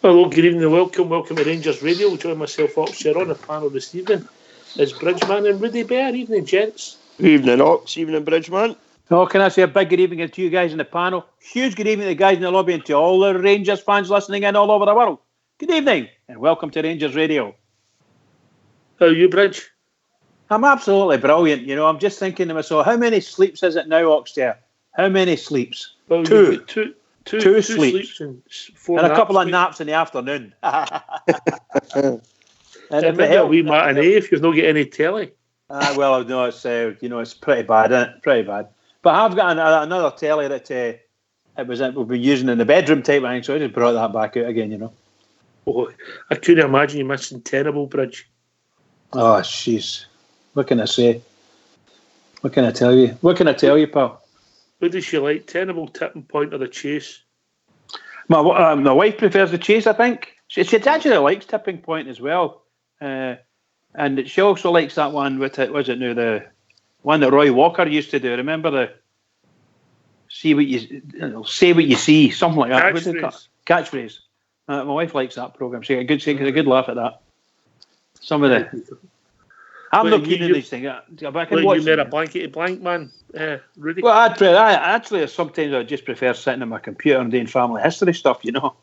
Hello, good evening, welcome to Rangers Radio. Join myself, Ox, here on the panel this evening is Bridgeman and Rudy Bear. Evening, gents. Evening, Ox. Evening, Bridgeman. Oh, can I say a big good evening to you guys in the panel? Huge good evening to the guys in the lobby and to all the Rangers fans listening in all over the world. Good evening and welcome to Rangers Radio. How are you, Bridge? I'm absolutely brilliant. You know, I'm just thinking to myself, how many sleeps is it now, Ox, there? How many sleeps? Well, Two. Two sleeps. And a couple of naps in the afternoon. And maybe a wee matinee if you've not got any telly. Well, no, it's pretty bad, isn't it? Pretty bad. But I've got another telly that we've been using in the bedroom type thing, so I just brought that back out again, you know. Oh, I couldn't imagine you missing Terrible, Bridge. Oh, jeez. What can I say? What can I tell you? What can I tell you, pal? What does she like? Terrible, Tipping Point, or The Chase? My wife prefers The Chase, I think. She actually likes Tipping Point as well. And she also likes that one with it. Was it now the one that Roy Walker used to do? Remember the say what you see, something like that. Catchphrase. My wife likes that program. She gets a good laugh at that. Some of the. I'm not keen on these things. You made a blankety blank, man, Rudy. Well, actually sometimes I just prefer sitting on my computer and doing family history stuff, you know.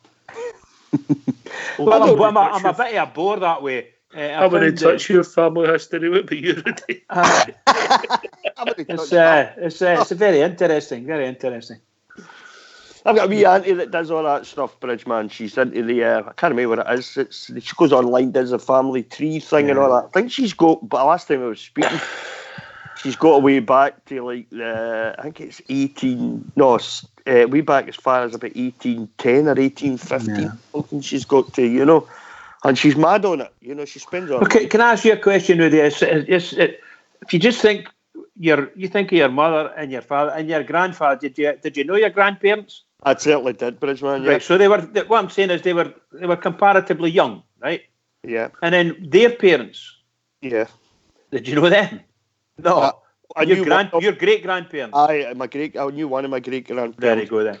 I'm a bit of a bore that way. I wouldn't touch your family history. What about you, Rudy? It's very interesting. Very interesting. I've got a wee auntie that does all that stuff, Bridgeman. She's into the, I can't remember what it is. She goes online, does a family tree thing and all that. I think she's got, but last time I was speaking, she's got a way back to like I think it's way back as far as about 1810 or 1815. Something she's got to, you know. And she's mad on it, you know. She spends on. Okay, can I ask you a question, Rudy? If you just think you think of your mother and your father and your grandfather, did you know your grandparents? I certainly did, Bridgeman. Yeah. Right. So they were. What I'm saying is they were comparatively young, right? Yeah. And then their parents. Yeah. Did you know them? No. Your great grandparents. I knew one of my great grandparents. There you go then.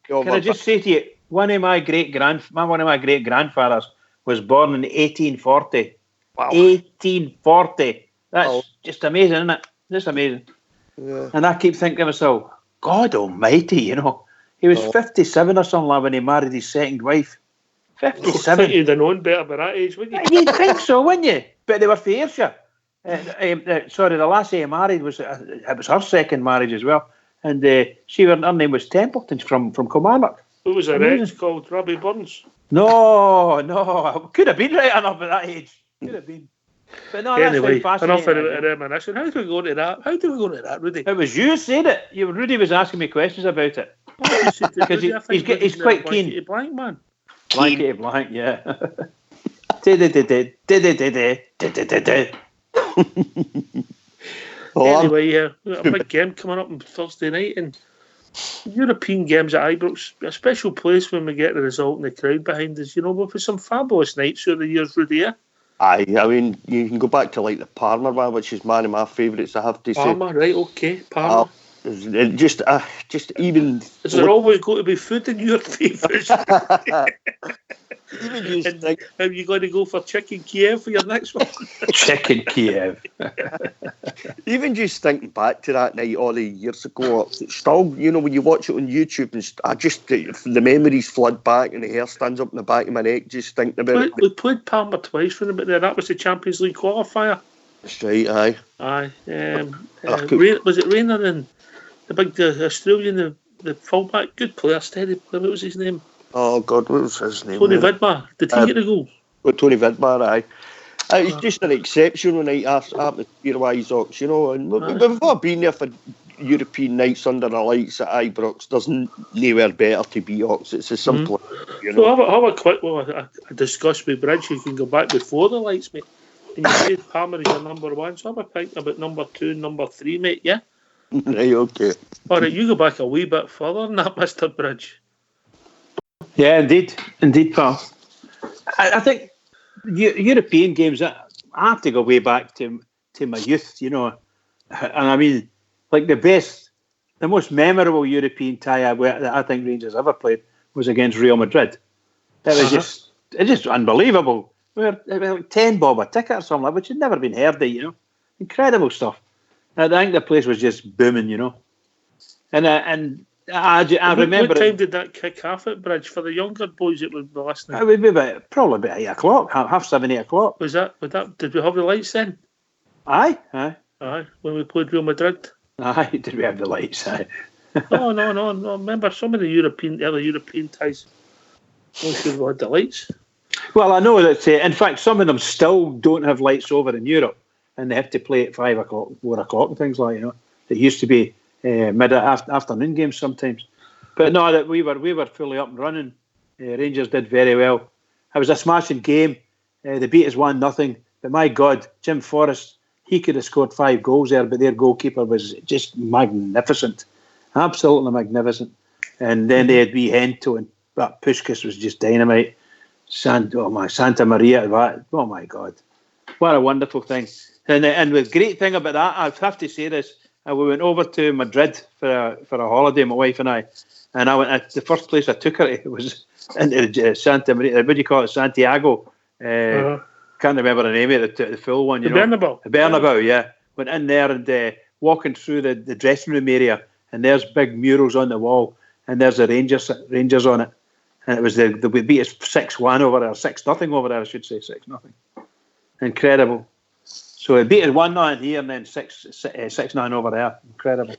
Can I just say to you, one of my great grandfathers was born in 1840. Wow. 1840. That's just amazing, isn't it? Just amazing. Yeah. And I keep thinking to myself, God Almighty, you know, he was 57 or something like when he married his second wife. 57. I think you'd have known better by that age, wouldn't you? You'd think so, wouldn't you? But they were from Ayrshire. Sorry, the lassie he married was her second marriage as well, and her name was Templeton from Kilmarnock. What was her ex called? Robbie Burns? No, could have been right enough at that age. Could have been. But no, anyway, that's enough of fascinating. reminiscing. How do we go to that, Rudy? It was you said it. Rudy was asking me questions about it. Because he's quite keen. Blankety blank, man. Blankety blank, yeah. Anyway, a big game coming up on Thursday night, and European games at Ibrox, a special place when we get the result and the crowd behind us. You know, we've had some fabulous nights through the years, Rudy. Yeah? Aye, I mean, you can go back to like the Parma one, which is one of my favourites, I have to say. Parma, right, okay, Parma. Just even... Is there always going to be food in your favourites? Even just and are you going to go for Chicken Kiev for your next one? Chicken Kiev. Even just thinking back to that night all the years ago, still, you know, when you watch it on YouTube, and the memories flood back and the hair stands up in the back of my neck just thinking about it. We played Parma twice for them, but that was the Champions League qualifier. That's right, aye. Aye. Was it Rayner and the big Australian, the fullback, good player, steady player, what was his name? Oh God, what was his name? Tony Vidmar. Did he get the goal? Tony Vidmar, aye. It was just an exceptional night after the Peerwise Ox, you know, and we've all been there for European nights under the lights at Ibrox. There's nowhere better to be, Ox. It's as simple as, you know. So have a quick a discuss with Bridge. You can go back before the lights, mate. And you said Palmer is your number one, so have a think about number 2 and number 3, mate, yeah? Right, okay. All right, you go back a wee bit further than that, Mr. Bridge. Yeah, indeed, pal. I think European games, I have to go way back to my youth, you know. And I mean, like the most memorable European tie that I think Rangers ever played was against Real Madrid. It was just unbelievable. We were like 10 bob a ticket or something, which had never been heard of, Incredible stuff. I think the place was just booming, And I remember. What time did that kick off at Bridge? For the younger boys that would be listening? It would be probably about 8 o'clock, half 7, 8 o'clock. Was that? Did we have the lights then? Aye. When we played Real Madrid. Aye, did we have the lights? Aye. No. Remember some of the early European ties. I'm sure we had the lights. Well, I know that. In fact, some of them still don't have lights over in Europe, and they have to play at 5 o'clock, 4 o'clock, and things like that. It used to be afternoon games sometimes, but no, that we were fully up and running. Rangers did very well. It was a smashing game. They beat us 1-0. But my God, Jim Forrest, he could have scored 5 goals there, but their goalkeeper was just magnificent, absolutely magnificent. And then they had wee Hento, and that Puskás was just dynamite. Santa Maria, oh my God, what a wonderful thing. And the great thing about that, I have to say this, we went over to Madrid for a holiday, my wife and I went. The first place I took her to was into Santa Maria. What do you call it? Santiago. Can't remember the name of it, the full one. The Bernabeu. The Bernabeu, yeah. Went in there and walking through the dressing room area, and there's big murals on the wall, and there's the Rangers on it, and it was we beat us 6-1 over there, 6-0 over there, I should say, 6-0. Incredible. So it beat us 1-0 here and then 6-9 over there. Incredible.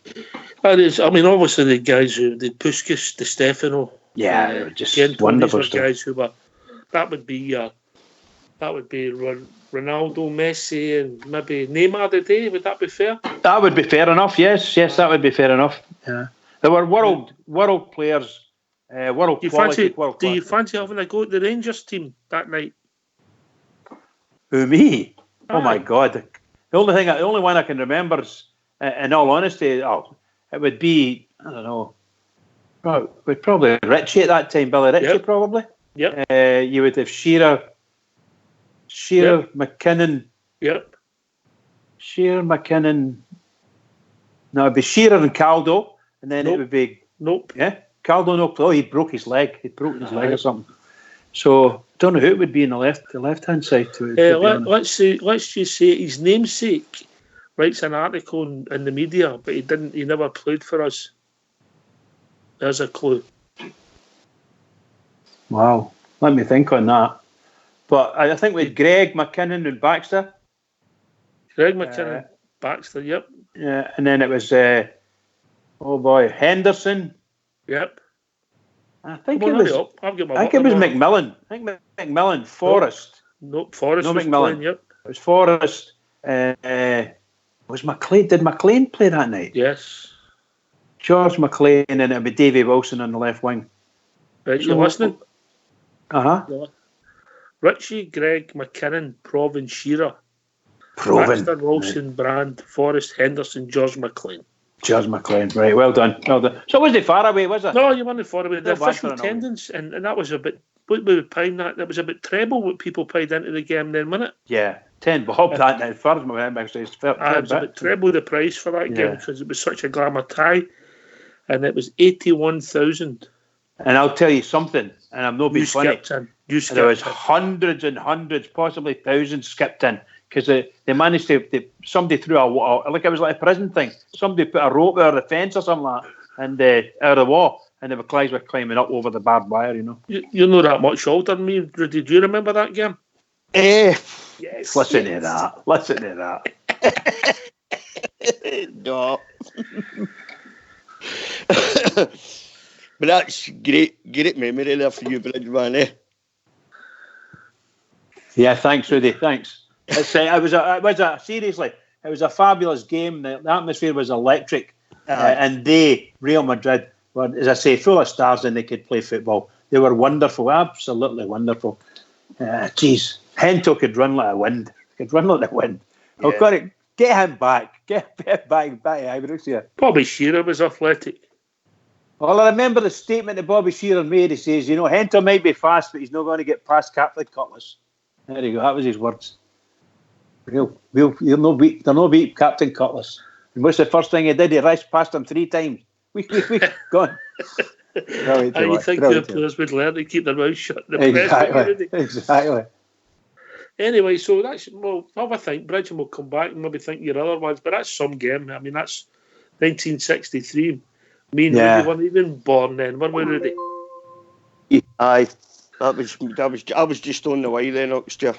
That is, obviously the guys the Puskás, the Stefano. Yeah, they were just wonderful stuff. Guys who were, that would be Ronaldo, Messi, and maybe Neymar today. Would that be fair? That would be fair enough. Yes, that would be fair enough. Yeah, they were world players, world quality. Do you fancy having a go at the Rangers team that night? Who, me? Oh my God! The only one I can remember is, in all honesty, it would be, I don't know. We'd probably Richie at that time, Billy Ritchie, probably. Yep. You would have Shearer, McKinnon. Yep. Shearer, McKinnon. No, it'd be Shearer and Caldo, and then it would be. Nope. Yeah, Caldo. No, he broke his leg. He'd broken his leg or something. So don't know who it would be in the left-hand side. Let's just say his namesake writes an article in the media, but he never played for us. There's a clue. Wow, let me think on that. But I think we had Greg, McKinnon, and Baxter. Greg McKinnon, Baxter. Yep. Yeah, and then it was Henderson. Yep. I think it was McMillan. I think McMillan, Forrest. Nope, Forrest was McMillan. Playing, yep. It was Forrest. Was McLean? Did McLean play that night? Yes. George McLean, and it would be Davy Wilson on the left wing. Right, you listening? Uh-huh. Richie, Greg, McKinnon, Proven, Shearer. Baxter, Wilson, Brand, Forrest, Henderson, George McLean. George McLean, right, well done. So was it far away, was it? No, you weren't far away. The official attendance, and that was a bit, what we were paying that was a bit treble what people paid into the game then, wasn't it? Yeah, 10 bob that night. As far as my memory says, it was a bit treble the price for that game because it was such a glamour tie, and it was 81,000. And I'll tell you something, and I'm not being funny. There was hundreds and hundreds, possibly thousands skipped in. Because they managed to, somebody threw like it was like a prison thing. Somebody put a rope over the fence or something like that, and out of the wall, and the guys were climbing up over the barbed wire. You're not that much older than me. Did you remember that game? Yes. Listen to that. No. But that's great memory there for you, Bridgeman. Yeah, thanks, Rudy. Thanks. It was a fabulous game. The atmosphere was electric, and Real Madrid, were, as I say, full of stars, and they could play football. They were wonderful, absolutely wonderful. Hento could run like a wind. Yeah. I've got to get him back. Get back to Ibrox here. Bobby Shearer was athletic. Well, I remember the statement that Bobby Shearer made. He says, Hento might be fast, but he's not going to get past Captain Cutlass. There you go. That was his words. They'll no beat Captain Cutlass. And what's the first thing he did? He rushed past him 3 times. We gone. You think your players would learn to keep their mouth shut in the press? Exactly. Anyway, so that's, well, have a think. Bridget will come back and maybe think your other ones, but that's some game. I mean, that's 1963. Me and Rudy weren't even born then, weren't we, Rudy? Aye, I was just on the way then, Oxter.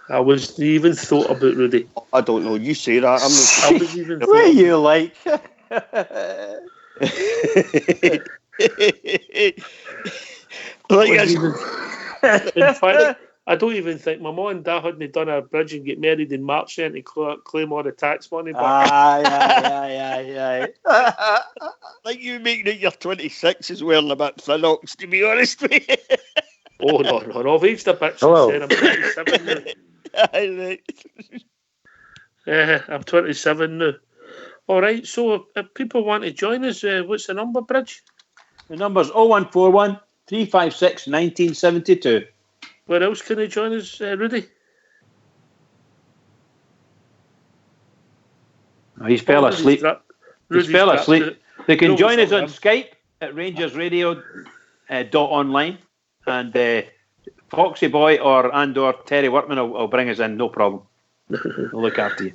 I wasn't even thought about Rudy. I don't know. You say that. I was even thought. What you like? In fact, I don't even think my mum and dad hadn't done a bridge and get married in March then to claim all the tax money back. Aye. Like you making it you're 26 is wearing a bit thin, Ox, to be honest with you. Oh, no. I've aged a bit since then. I'm 27 now. Aye, I'm 27 now. All right, so if people want to join us, what's the number, Bridge? The number's 0141 356 1972. Where else can they join us, Rudy? Oh, he's fell asleep. He's fell asleep. They can join us on Skype at rangersradio.online and Foxy Boy or Terry Workman will bring us in, no problem. We'll look after you.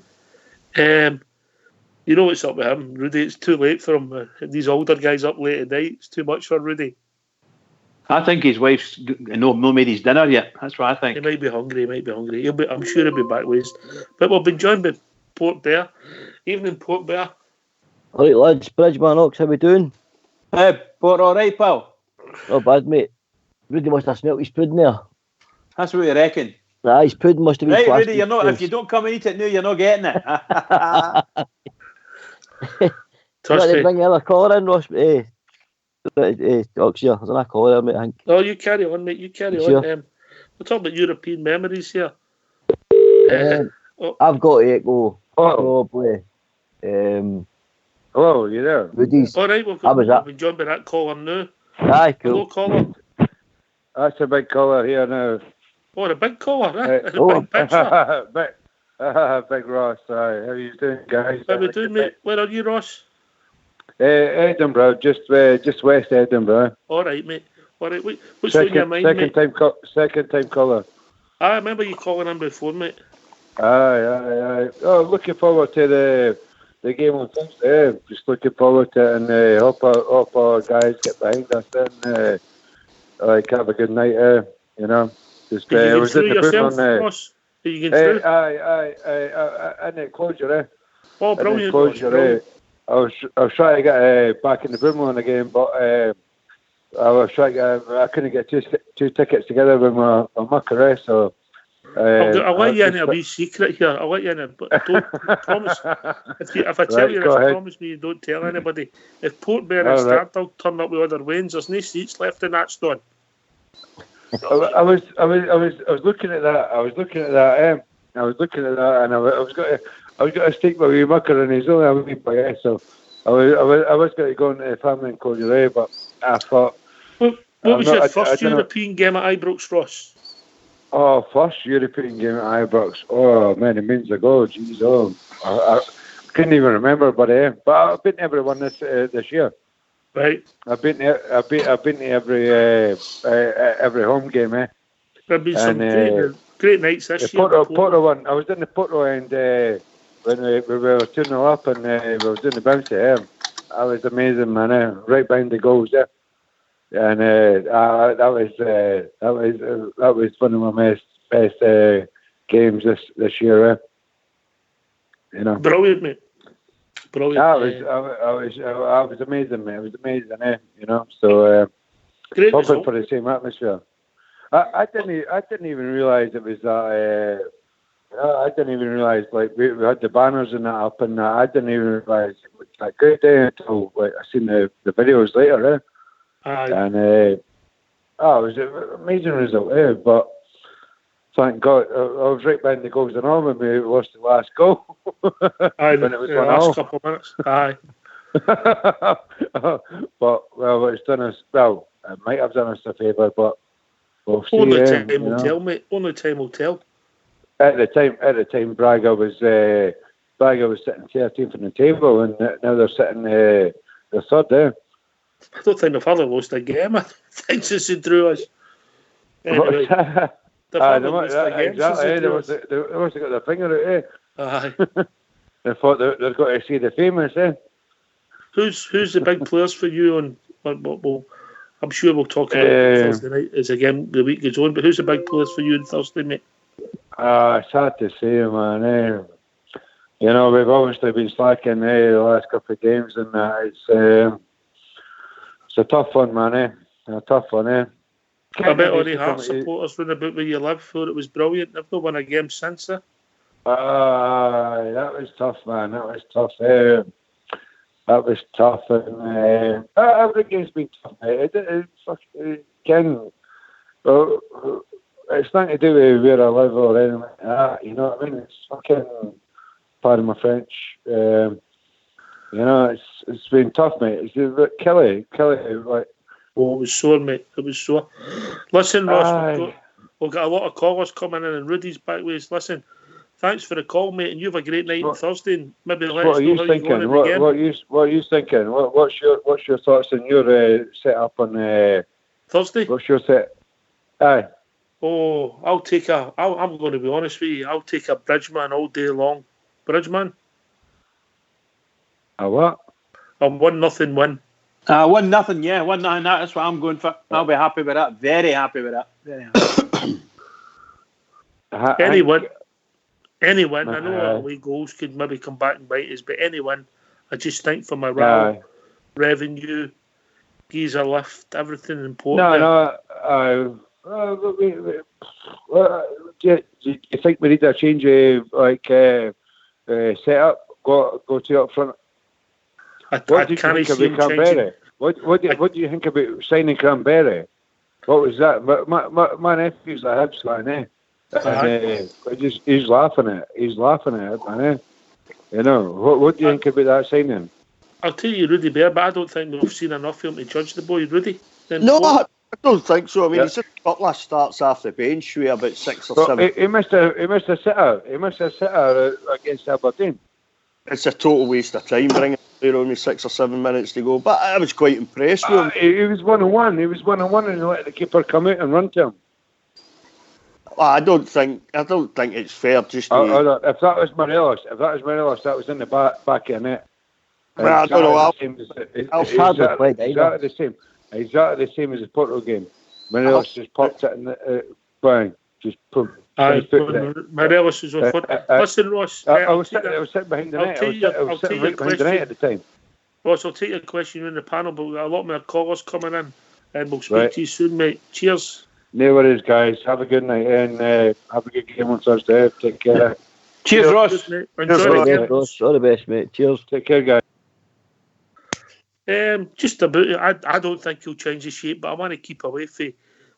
You know what's up with him, Rudy? It's too late for him. These older guys up late at night. It's too much for Rudy. I think his wife's no made his dinner yet. That's what I think. He might be hungry. I'm sure he'll be back ways. But we've been joined by Port Bear. Evening, Port Bear. All right, lads. Bridgeman Ox, how we doing? Port, all right, pal? Not bad, mate. Rudy must have smelt his pudding there. That's what you reckon. Nah, his pudding must have been right, Rudy, you're not. If you don't come and eat it now, you're not getting it. Trust me. me. Bring the other caller in, Ross. Ox here. There's another caller there, mate, I think. Oh, you carry on, mate. You carry on. We're talking about European memories here. I've got to go. Probably. Hello, you there? Rudy's. All right, we've been joined by that caller now. Aye, cool. Hello, caller. That's a big caller here now. Oh, a big caller, right? Big picture. Big Ross. How are you doing, guys? How are we doing, mate? Where are you, Ross? Edinburgh, just west Edinburgh. All right, mate. All right, what's on your mind, mate? Second time caller. I remember you calling in before, mate. Aye. Oh, looking forward to the game on Thursday. Just looking forward to it, and hope our guys get behind us and have a good night. You know, just was in the boom on. Ross? Are you getting through? Aye. And it closure. Oh, brilliant. Closure. I was trying to get back in the Broomlawn again, but I was trying to I couldn't get two tickets together with my caress, so I'll let you in a wee secret here. I'll let you in, but don't promise. If I tell you this, promise me you don't tell anybody. If Port Bear and Startup turn up with other wins, there's no seats left in that stone. I was looking at that. I was looking at that, and I was going to stick my wee mucker, and he's only a wee boy, so I was going to go into the family and call you there, but I thought. What was your first European game at Ibrox, Ross? Oh, first European game at Ibrox. Oh, many moons ago. Jeez, I couldn't even remember, but I've been to everyone this year. Right. I've been to every home game. There've been some great nights this year. Porto one. I was in the Porto end when we were 2-0 up, and we was doing the bounce at him. That was amazing, man. Right behind the goals there. And that was one of my best games this year. You know, brilliant, mate. Brilliant. I was amazing, mate. It was amazing, you know. So great hoping for the same atmosphere. I didn't even realise it was that. I didn't even realise we had the banners and that up, and I didn't even realise it was that good until I seen the videos later. And it was an amazing result, but thank God I was right behind the goals and all when we lost the last goal. When it was the last couple of minutes. Aye. But it's done us it might have done us a favour, but we'll see. Only time will tell, mate. Only time will tell. At the time, Braga was sitting 13th on the table, and now they're sitting the third there. I don't think they've hardly lost a game. I think since they drew us. Anyway, they've hardly lost a game since they drew us. They must have got their finger out, Aye. They thought they've got to see the famous, Who's the big players for you on? Well, I'm sure we'll talk about Thursday night as again the week goes on. But who's the big players for you on Thursday, mate? It's hard to say, man. You know, we've obviously been slacking the last couple of games, and it's a tough one, man. A tough one, I bet all the Hearts supporters round about where you live thought it was brilliant. They've not won a game since, that was tough, man. That was tough. That was tough, and every game's been tough. It's nothing to do with where I live or anything like that. You know what I mean? It's fucking, pardon my French. You know, it's been tough, mate. Kelly, like. Oh, it was sore, mate. It was sore. Listen, Ross, we've got a lot of callers coming in, and Rudy's back with us. Listen, thanks for the call, mate, and you have a great night on Thursday. And maybe let us know how you're going in the game. What are you thinking? What's your thoughts on your setup on Thursday? What's your set? Aye. Oh, I'm going to be honest with you. I'll take a Bridgeman all day long. Bridgeman. A what? A 1-0 win. 1-0, yeah, 1-0. That's what I'm going for. I'll be happy with that. Very happy with that. Very happy. Anyone. I know away goals could maybe come back and bite us, but anyone. I just think for morale, revenue, gives a lift, everything important. Do you think we need a change of setup? Go to up front. What do you think about Cranberry? What do you think about signing Cranberry? What was that? My nephew's a Hibs fan, and he's laughing at it, man. You know, what do you think about that signing? I'll tell you, Rudy Bear, but I don't think we've seen enough of him to judge the boy, Rudy. No, I don't think so. I mean, he's a couple of starts off the bench with about 6 or 7. He missed a sitter. He missed a sitter against Aberdeen. It's a total waste of time bringing there only 6 or 7 minutes to go. But I was quite impressed with him. He was 1-on-1. He was 1-on-1, and he let the keeper come out and run to him. Well, I don't think it's fair just to... If that was Morelos, that was in the back of the net. I don't know. Exactly the same as the Porto game. Morelos just popped it in the bang. Just put. Morelos is on foot. Listen, Ross. I was sitting behind the net. I was sitting right behind the net at the time. Ross, I'll take your question in the panel, but we've got a lot more callers coming in, and we'll speak to you soon, mate. Cheers. No worries, guys. Have a good night, and have a good game on Thursday. Take care. Cheers, Ross. Enjoy the game. Ross. All the best, mate. Cheers. Take care, guys. Just about it. I don't think he'll change the shape, but I want to keep away from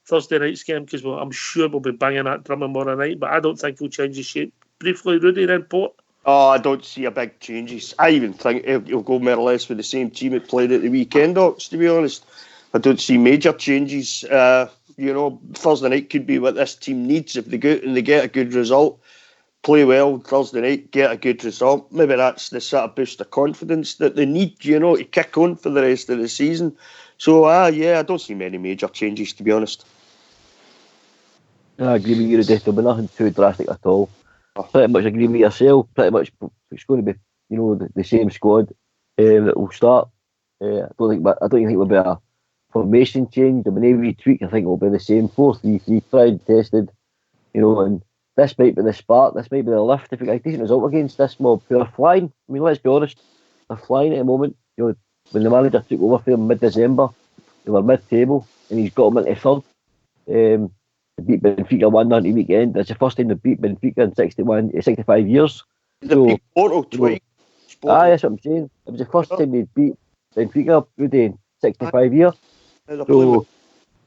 Thursday night's game because I'm sure we'll be banging that drum tomorrow night, but I don't think he'll change the shape. Briefly, Rudy, then Port. Oh, I don't see a big changes. I even think he'll go more or less with the same team it played at the weekend, Ox, to be honest. I don't see major changes. Thursday night could be what this team needs. If they go out and they get a good result, play well Thursday night, get a good result. Maybe that's the sort of boost of confidence that they need, to kick on for the rest of the season. So, I don't see many major changes, to be honest. I agree with you, Rudy. There'll be nothing too drastic at all. Pretty much agree with yourself. Pretty much it's going to be, the same squad that will start. I don't think there'll be a formation change. There'll be no retweak. I think it'll be the same 4-3-3, tried, tested. And this might be the spark. This might be the lift. If we get a decent result against this mob, who are flying. I mean, let's be honest, they're flying at the moment. When the manager took over for them mid-December, they were mid-table, and he's got them into third. They beat Benfica 1-0 weekend. That's the first time they beat Benfica in 65 years. They beat Porto twice. That's what I'm saying. It was the first time they beat Benfica in 65 years. So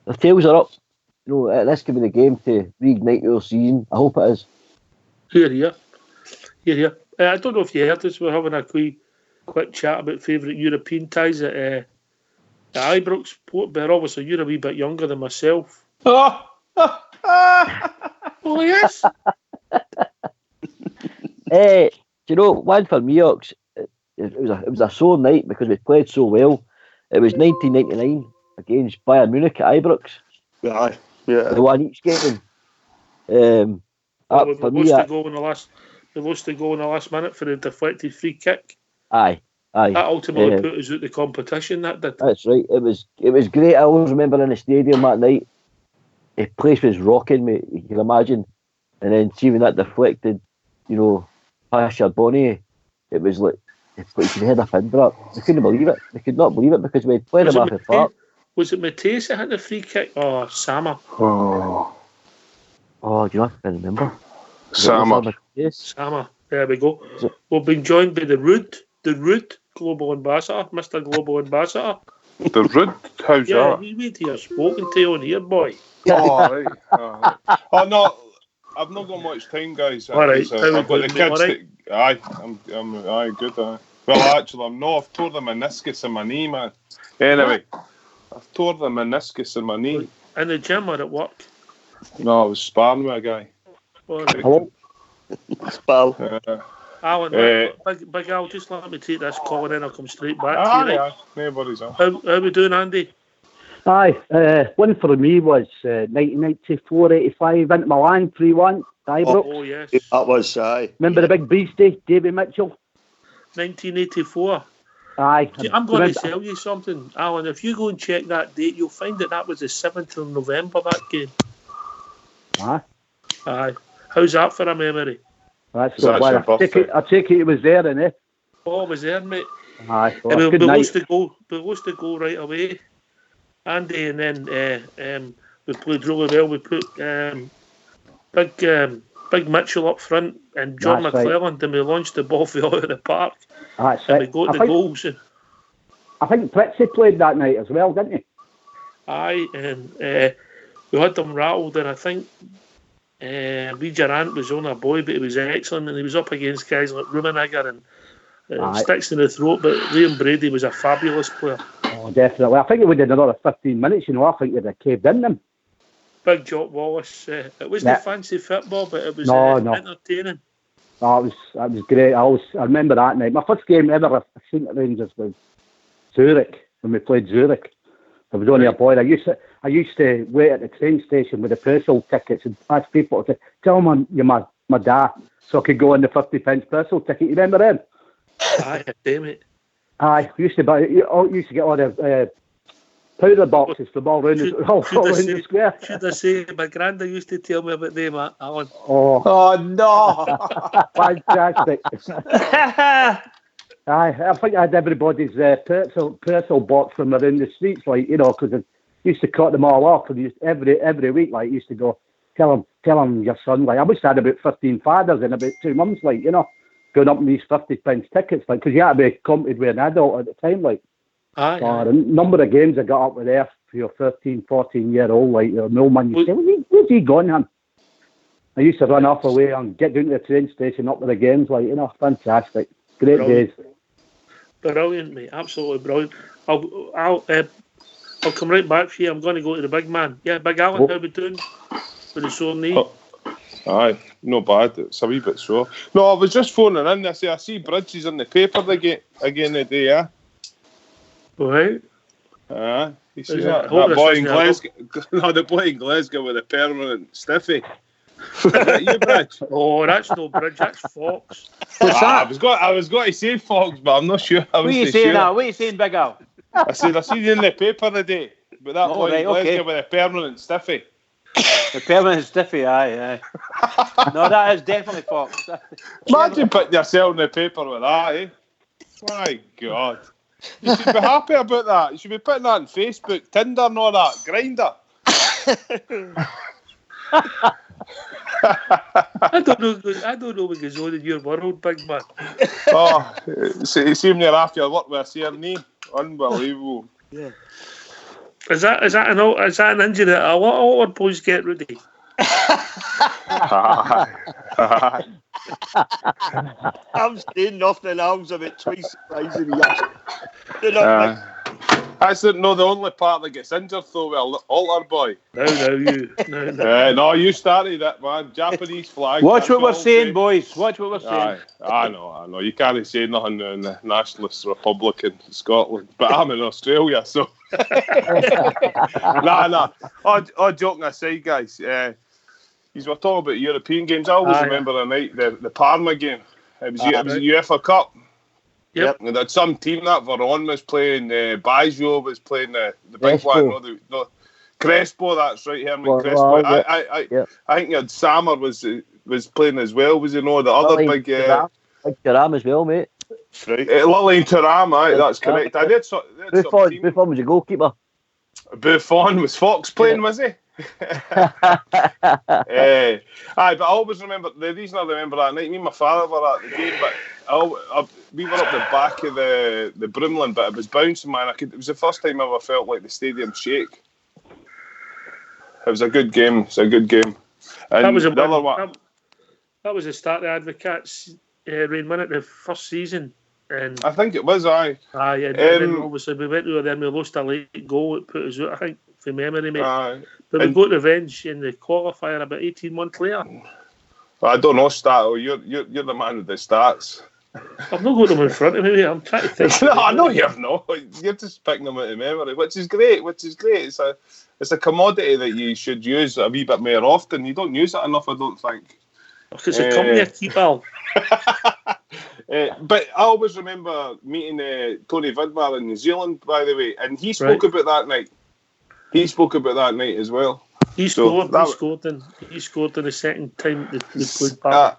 their tails are up. This could be the game to reignite your season. I hope it is. Here. I don't know if you heard this. We're having a quick chat about favourite European ties at Ibrox. But obviously you're a wee bit younger than myself. Oh yes. One for me, Ox. It was a sore night because we played so well. It was 1999 against Bayern Munich at Ibrox. Aye, yeah. They won each game. They For me, lost the goal in the last. They lost the goal in the last minute for the deflected free kick. aye. That ultimately put us out the competition. That did. That's right. It was great. I always remember in the stadium that night, the place was rocking, mate. You can imagine. And then seeing that deflected, past Charbonnier, it was like you could hear the pin drop. They couldn't believe it. They could not believe it because we had played them off the park. Was it Mateus that had the free kick? Oh, Sammer. Oh, do you know? I can remember. Sammer. Sammer. There we go. We've been joined by the Rude Global Ambassador, Mr. Global Ambassador. The Rude? How's that? Yeah, he's here spoken to on here, boy. Oh, right. Oh, no. I've not got much time, guys. All right. I've got the kids. Aye, I'm good. Well, actually, I'm not. I've tore the meniscus in my knee, man. Anyway, I've tore the meniscus in my knee. In the gym or at work? No, I was sparring with a guy. Hello? Spal. Alan, Big Al, just let me take this call and then I'll come straight back to you. Aye, nobody's on. How we doing, Andy? Aye, one for me was 1994-85 into Milan 3-1, Ibrox. Oh, yes. That was, aye. Remember the big beastie, Davy Mitchell? 1984. Aye. See, I'm going to tell you something, Alan. If you go and check that date, you'll find that was the 7th of November, that game. Aye. How's that for a memory? That's the one. I take it was there, innit? Oh, I was there, mate. Aye. Well, we lost the goal right away, Andy, and then we played really well. We put Big Mitchell up front and John McClelland, and we launched the ball for out of the park. That's and we got the goals. I think Pritchie played that night as well, didn't he? Aye, and we had them rattled, and I think Lee Durant was on a boy, but he was excellent, and he was up against guys like Rummenigge and sticks in the throat, but Liam Brady was a fabulous player. Oh, definitely. I think it would have another 15 minutes, I think they'd have caved in them. Big Jock Wallace. It wasn't fancy football, but it was entertaining. Oh, it was great. I remember that night. My first game ever I seen at Rangers was Zurich, when we played Zurich. I was only a boy. I used to wait at the train station with the Purcell tickets and ask people to tell them you're my dad, so I could go on the 50p Purcell ticket. You remember them? Aye, damn it. Aye, used to get all the powder boxes from all around the square. Should I say, my granda used to tell me about them, Alan. Oh no! Fantastic. Aye, I think I had everybody's Purcell box from around the streets, because I used to cut them all off, and every week, used to go, tell him your son, I must have had about 15 fathers in about 2 months, going up in these 50p tickets, because you had to be competed with an adult at the time, Aye. The number of games I got up with there for your 13, 14-year-old, no man, you say, where's he gone, him? I used to run off away and get down to the train station up with the games, fantastic. Great days. Brilliant, mate. Absolutely brilliant. I'll come right back for you. I'm going to go to the big man. Yeah, Big Alan, how we doing with the sore knee? Aye, no bad. It's a wee bit sore. No, I was just phoning in. I see Bridges in the paper again today, yeah? Right. You see that boy in Glasgow? No, the boy in Glasgow with a permanent stiffy. Is that you, Bridge? Oh, that's no Bridge, that's Fox. What's that? I was going to say Fox, but I'm not sure. What are you saying now? What are you saying, Big Al? I said I seen you in the paper today, but that boy in Glasgow with a permanent stiffy. The permanent stiffy, aye. No, that is definitely Fox. Imagine putting yourself in the paper with that, eh? My God. You should be happy about that. You should be putting that on Facebook, Tinder and all that. Grindr. I don't know what goes on in your world, big man. You seem near after your work with a sore knee. Unbelievable. Yeah. Is that an injury that a lot of older boys get, Rudy? I'm staying off the arms about twice the size of the That's the only part that gets injured though. Well, altar boy. No, you started it, man. Japanese flag. Watch what we're saying, boys. Watch what we're saying. I know. You can't say nothing in the Nationalist Republic in Scotland, but I'm in Australia, so. Nah. All joking aside, guys. You were talking about European games. I always remember the night, the Parma game. It was the UEFA Cup. Yep. And had some team that Veron was playing, Baggio was playing the big one. No, Crespo, that's right, Herman Crespo. I think you had Sammer was playing as well. Was the other big Thuram as well, mate. Right. Lilian Thuram, that's correct. I did Buffon was a goalkeeper. Buffon was Fox playing, was he? But I always remember the reason I remember that night. Me and my father were at the game, but we were up the back of the Brimlin, but it was bouncing, man. It was the first time I ever felt like the stadium shake. It was a good game. And that was that was the start of the Advocates rain, wasn't it? The first season. And I think it was. And then obviously we went over there and we lost a late goal. It put us out, I think, from memory, mate. But we got revenge in the qualifier about 18 months later. I don't know, Stato. You're the man with the stats. I've not got them in front of me, mate. I'm trying to think. No, I know you've not. You're just picking them out of memory, which is great. It's a commodity that you should use a wee bit more often. You don't use it enough, I don't think. It's a company I keep, Al. But I always remember meeting Tony Vidmar in New Zealand, by the way, and he spoke about that night. He spoke about that night as well. He scored in the second time they played back.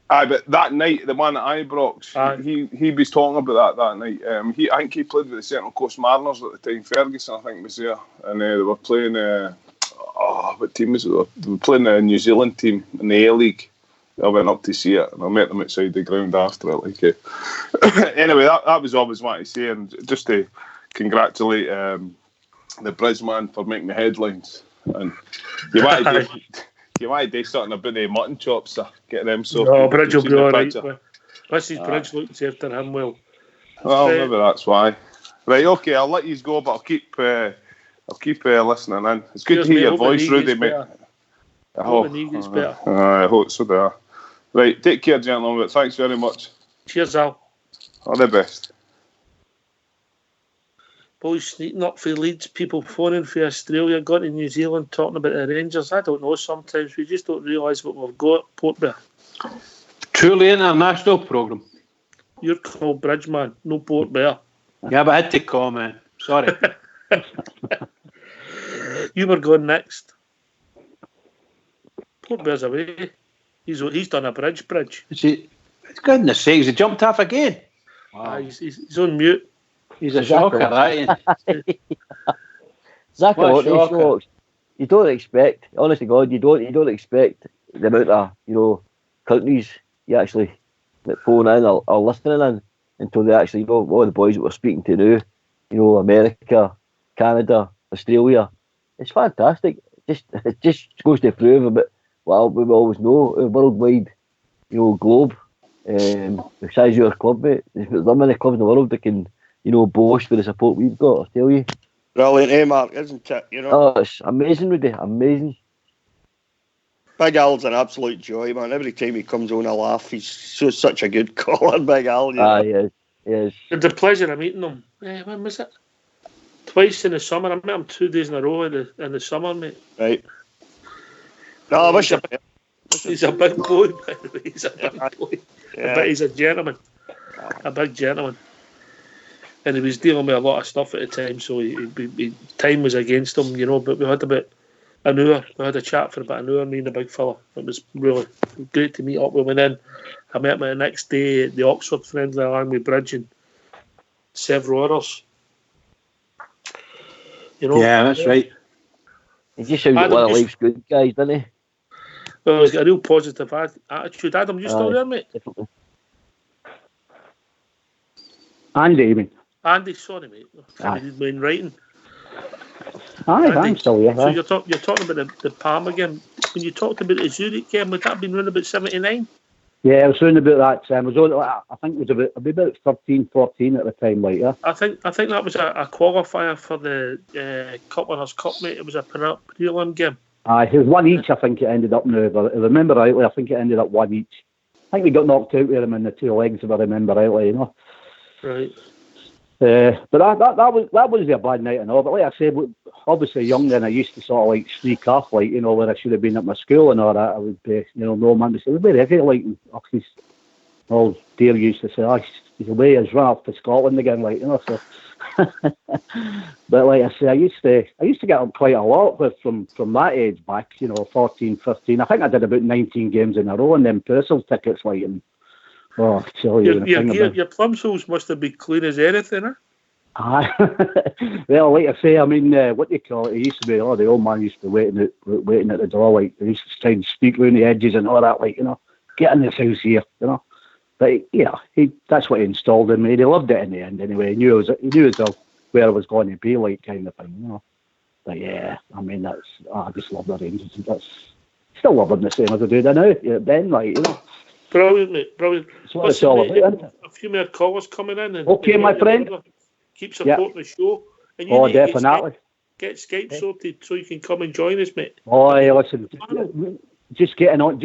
But that night, the one at Ibrox, he was talking about that night. I think he played with the Central Coast Mariners at the time. Ferguson, I think, was there, and they were playing. What team was it? They were playing the New Zealand team in the A-League. I went up to see it, and I met them outside the ground after it. Anyway, that was always what I say, and just to congratulate the Bridgeman for making the headlines. And you want to do something about the mutton chops, sir. Get them so. No, Bridge will be all right. Mrs. Bridge looks after him well. Well, maybe that's why. Right, okay, I'll let you go, but I'll keep listening in. It's good to hear your voice, Rudy, mate. I hope so. They are. Right, take care, gentlemen. But thanks very much. Cheers, Al. All the best. Boys sneaking up for Leeds, people phoning for Australia, going to New Zealand, talking about the Rangers. I don't know, sometimes we just don't realise what we've got, Port Bear. Truly international programme. You're called Bridgeman, no Port Bear. Yeah, but I had to comment. Sorry. You were going next. Port Bear's away. He's done a bridge. Goodness sakes, he jumped off again. Wow. He's on mute. He's a shocker, that Zachary, you don't expect, honest to God, you don't expect the amount of countries you actually phone in or listening in until they actually all the boys that we're speaking to now, America, Canada, Australia. It's fantastic. It just goes to prove about what we always know, a worldwide, globe. The size of your club, mate. There's not many clubs in the world that can, boast with the support we've got, I tell you. Brilliant, Mark, isn't it? Oh, it's amazing, Rudy. Amazing. Big Al's an absolute joy, man. Every time he comes on, I laugh. He's such a good caller, Big Al. Yes. It's the pleasure of meeting him. When was it? Twice in the summer. I met him 2 days in a row in the summer, mate. Right. No, I wish he's a big boy, by the way. He's a big boy. Yeah. But he's a gentleman. A big gentleman. And he was dealing with a lot of stuff at the time, so time was against him, but we had about an hour. We had a chat for about an hour, me and the big fella. It was really great to meet up with him. And then I met him the next day at the Oxford Friendly along with Bridge and several others. Yeah, that's right. He just sounds like one of life's good guys, doesn't he? Well, he's got a real positive attitude. Adam, you still there, mate? Definitely. Andy, sorry, mate. He's been writing. I'm still here. So you're talking about the Parma game. When you talked about the Zurich game, would that have been around about 79? Yeah, I was saying about that time. I was only, I think it was about 13, 14 at the time, like yeah. I think that was a qualifier for the Cup Winners' Cup, mate. It was a prelim game. It was one each, I think it ended up now. But if I remember rightly, I think it ended up one each. I think we got knocked out with them in the two legs, if I remember rightly, you know. Right. But that was a bad night and all. But like I said, obviously young then, I used to sort of like sneak off, like, you know, where I should have been at my school and all that. I would be, you know, no man would say, where is he? Like, old dear used to say, he's away, he's run off to Scotland again, like, you know, so. But like I say, I used to get up quite a lot from that age back, you know, 14, 15. I think I did about 19 games in a row and then Purcell tickets, like, and your plum souls must have been clean as anything, huh? Well, like I say, I mean, what do you call it? It used to be, the old man used to be waiting at the door, like, they used to try and speak round the edges and all that, like, you know, get in this house here, you know. But, yeah, that's what he installed in me. He loved it in the end anyway. He knew where I was going to be, like, kind of thing, you know. But, yeah, I mean, I just love the Rangers. Still love them the same as I do now, then, like, you know. Brilliant, mate, brilliant. That's what it's all about, isn't it? A few more callers coming in. Okay, my friend. Keep supporting the show. And you need definitely. Get Skype sorted so you can come and join us, mate. Listen, just getting on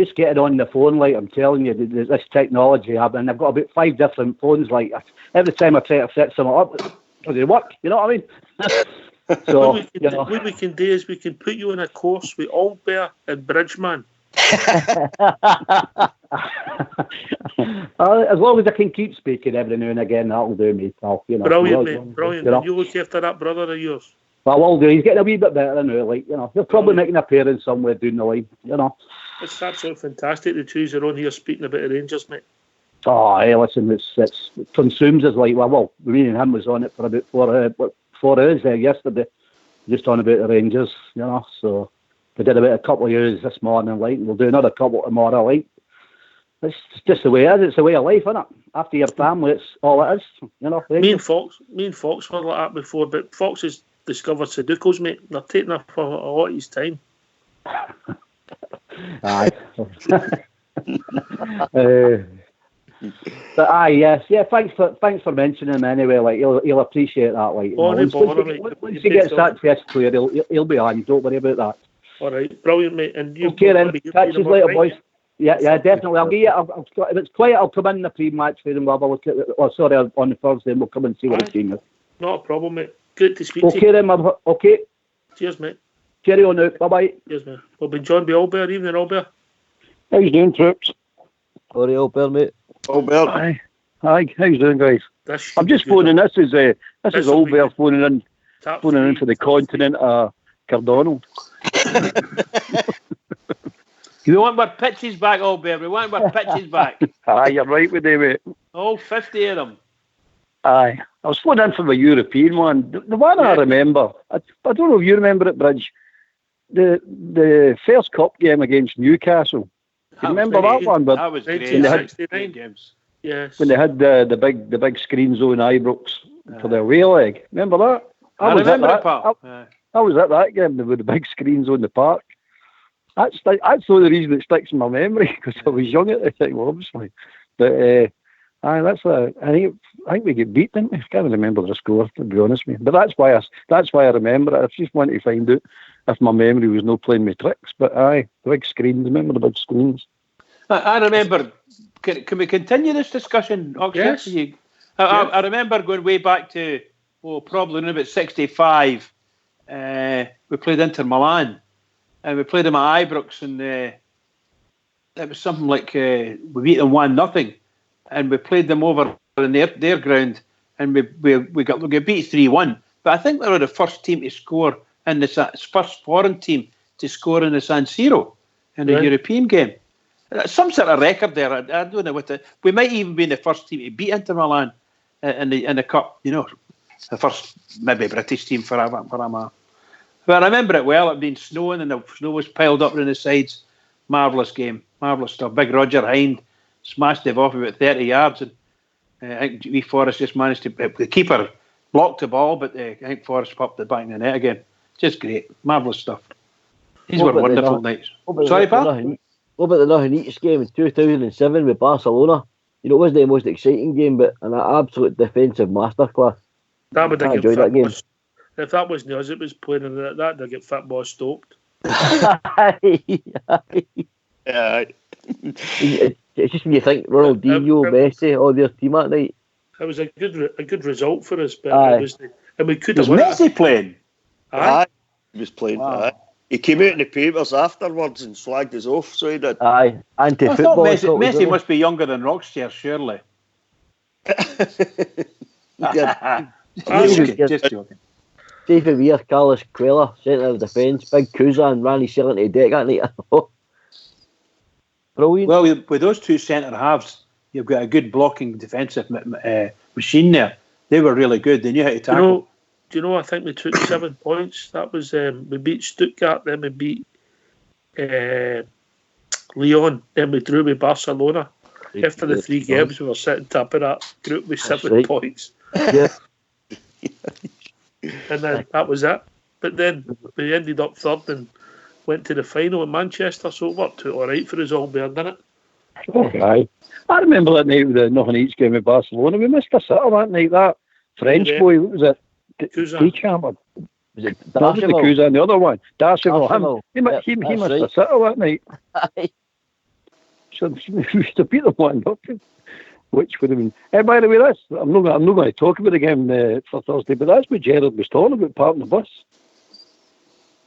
the phone, like I'm telling you, this technology, and I've got about 5 different phones. Like every time I try to set something up, does it work? You know what I mean? So what we can do is we can put you in a course with Albert and Bridgeman. As long as I can keep speaking every now and again, that'll do me, pal. You know, brilliant, mate, brilliant. You know? And you look after that brother of yours. Well, I'll do. He's getting a wee bit better now, like, you know. He'll probably make an appearance somewhere down the line, you know. It's absolutely fantastic the two are on here speaking about the Rangers, mate. Hey, listen, it consumes us like, well, me and him was on it for about 4 hours yesterday, just on about the Rangers, you know. So we did about a couple of hours this morning, like, and we'll do another couple tomorrow, like. It's just the way it is. It's the way of life, isn't it? After your family, it's all it is, you know. Me and Fox were like that before, but Fox has discovered Sudokus, mate. They're taking up a lot of his time. Aye. But yes, yeah. Thanks for mentioning him anyway. Like he'll appreciate that. Like once he gets that test clear, he'll be on. Don't worry about that. All right, brilliant, mate. And you okay then? Catch you later, boys. Yeah, definitely. I'll give you. If it's quiet, I'll come in the pre-match for them. We'll have a look at. On the Thursday, we'll come and see what the team is. Not a problem, mate. Good to speak to you. Okay then, okay. Cheers, mate. Cheerio now. Bye-bye. Cheers, mate. We'll be joined by Albert. Evening, Albert. How you doing, troops? Sorry, Albert, mate. Albert. Hi, how you doing, guys? I'm just phoning. This is Albert phoning in for the continent of Cardonald. We want our pitches back, Albert. We want our pitches back. Aye, you're right with them, mate. All 50 of them. Aye. I was phoning in for the European one. The one I remember, I don't know if you remember it, Bridge, the first cup game against Newcastle. You remember that one? But that was great. 1969 games. Yes. When they had the big screens on Ibrox for their away leg. Remember that? I remember it, pal. I was at that game with the big screens on the park. That's the reason it sticks in my memory, because I was young at the time, obviously. But I think we get beat, didn't we? I can't remember the score, to be honest with you. But that's why I remember it. I just wanted to find out if my memory was not playing me tricks. But aye, the big screens. Remember the big screens? I remember. Can we continue this discussion? Yes. I remember going way back to probably about 65. We played Inter Milan. And we played them at Ibrox, and it was something like we beat them 1-0, and we played them over in their ground, and we got beat 3-1. But I think they were the first team to score in the first foreign team to score in the San Siro in a European game. Some sort of record there. I don't know what we might even be the first team to beat Inter Milan in the cup. You know, the first maybe British team for a while. But I remember it well. It had been snowing and the snow was piled up on the sides. Marvellous game. Marvellous stuff. Big Roger Hind smashed it off about 30 yards. And I think wee Forrest just managed to... The keeper blocked the ball, but I think Forrest popped it back in the net again. Just great. Marvellous stuff. These were wonderful nights. Sorry, pal? what about the Nothing Eats game in 2007 with Barcelona? You know, it wasn't the most exciting game, but an absolute defensive masterclass. That would have enjoyed that game. If that wasn't us, it was playing in that, they'd get football stopped. Yeah. It's just when you think Ronaldinho, Messi, all their team that night. It was a good result for us, but it was, and we could have won. Was Messi playing? Aye, he was playing. Wow. Aye. He came out in the papers afterwards and slagged us off, so he did. Aye, anti-football. Messi must be younger than Rockstead, surely. Just joking. David Weir, Carlos Cuellar, centre of defence, Big Kuza and Randy Shilling to the deck that night. Brilliant. Well, with those two centre halves, you've got a good blocking defensive machine there. They were really good. They knew how to tackle. Do you know, I think we took 7 points. That was, we beat Stuttgart, then we beat Lyon, then we drew with Barcelona. After the 3 games, we were sitting top of that group with 7 points. Yeah. And then that was it. But then we ended up third and went to the final in Manchester, so it worked out all right for us all there, didn't it? Okay. I remember that night with the Nothing Eats game with Barcelona. We missed a sitter that night. That French boy, what was it? Dechamp. Was it Kuza and the other one? Darcyville. He missed a sitter that night. So we used to beat them 1-0. Which would have been. By the way, I'm not going to talk about the game for Thursday, but that's what Gerard was talking about, parking the bus.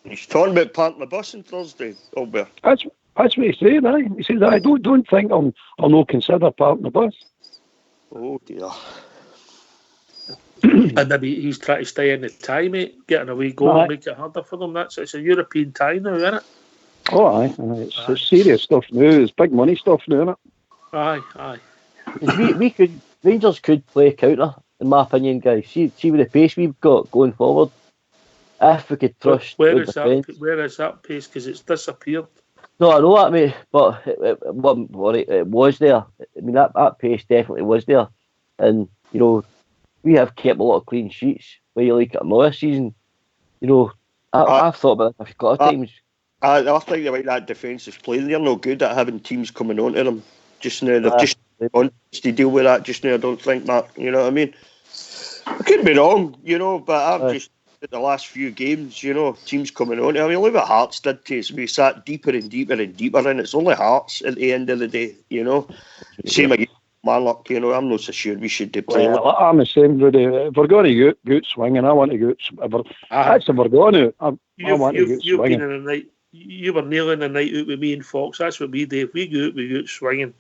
He's talking about parking the bus on Thursday, Albert. That's what he's saying. He says, "I don't think I'll not consider parking the bus." Oh dear. And maybe he's trying to stay in the tie, mate, getting a wee goal and make it harder for them. It's a European tie now, isn't it? Oh, aye. It's serious stuff now. It's big money stuff now, isn't it? Aye. Rangers could play counter, in my opinion, guys. See with the pace we've got going forward. If we could trust where is that pace? Because it's disappeared. No, I know that, mate, but it was there. I mean, that pace definitely was there. And, you know, we have kept a lot of clean sheets. Where you like it more this season. You know, I've thought about it a couple of times. I think about that defensive play. They're no good at having teams coming onto them just now. They're just on to deal with that just now. I don't think, Mark. You know what I mean? I could be wrong, you know, but I've just at the last few games, you know, teams coming on. I mean, look what Hearts did to us. We sat deeper and deeper and deeper, and it's only Hearts at the end of the day, you know. Same again, Marlock, you know. I'm not so sure we should play. I'm the same, Rudy. If we're going to go out swinging, I want to go out. That's if we're going to. I want to go out swinging. You were nailing the night out with me and Fox. That's what we do. If we go out swinging.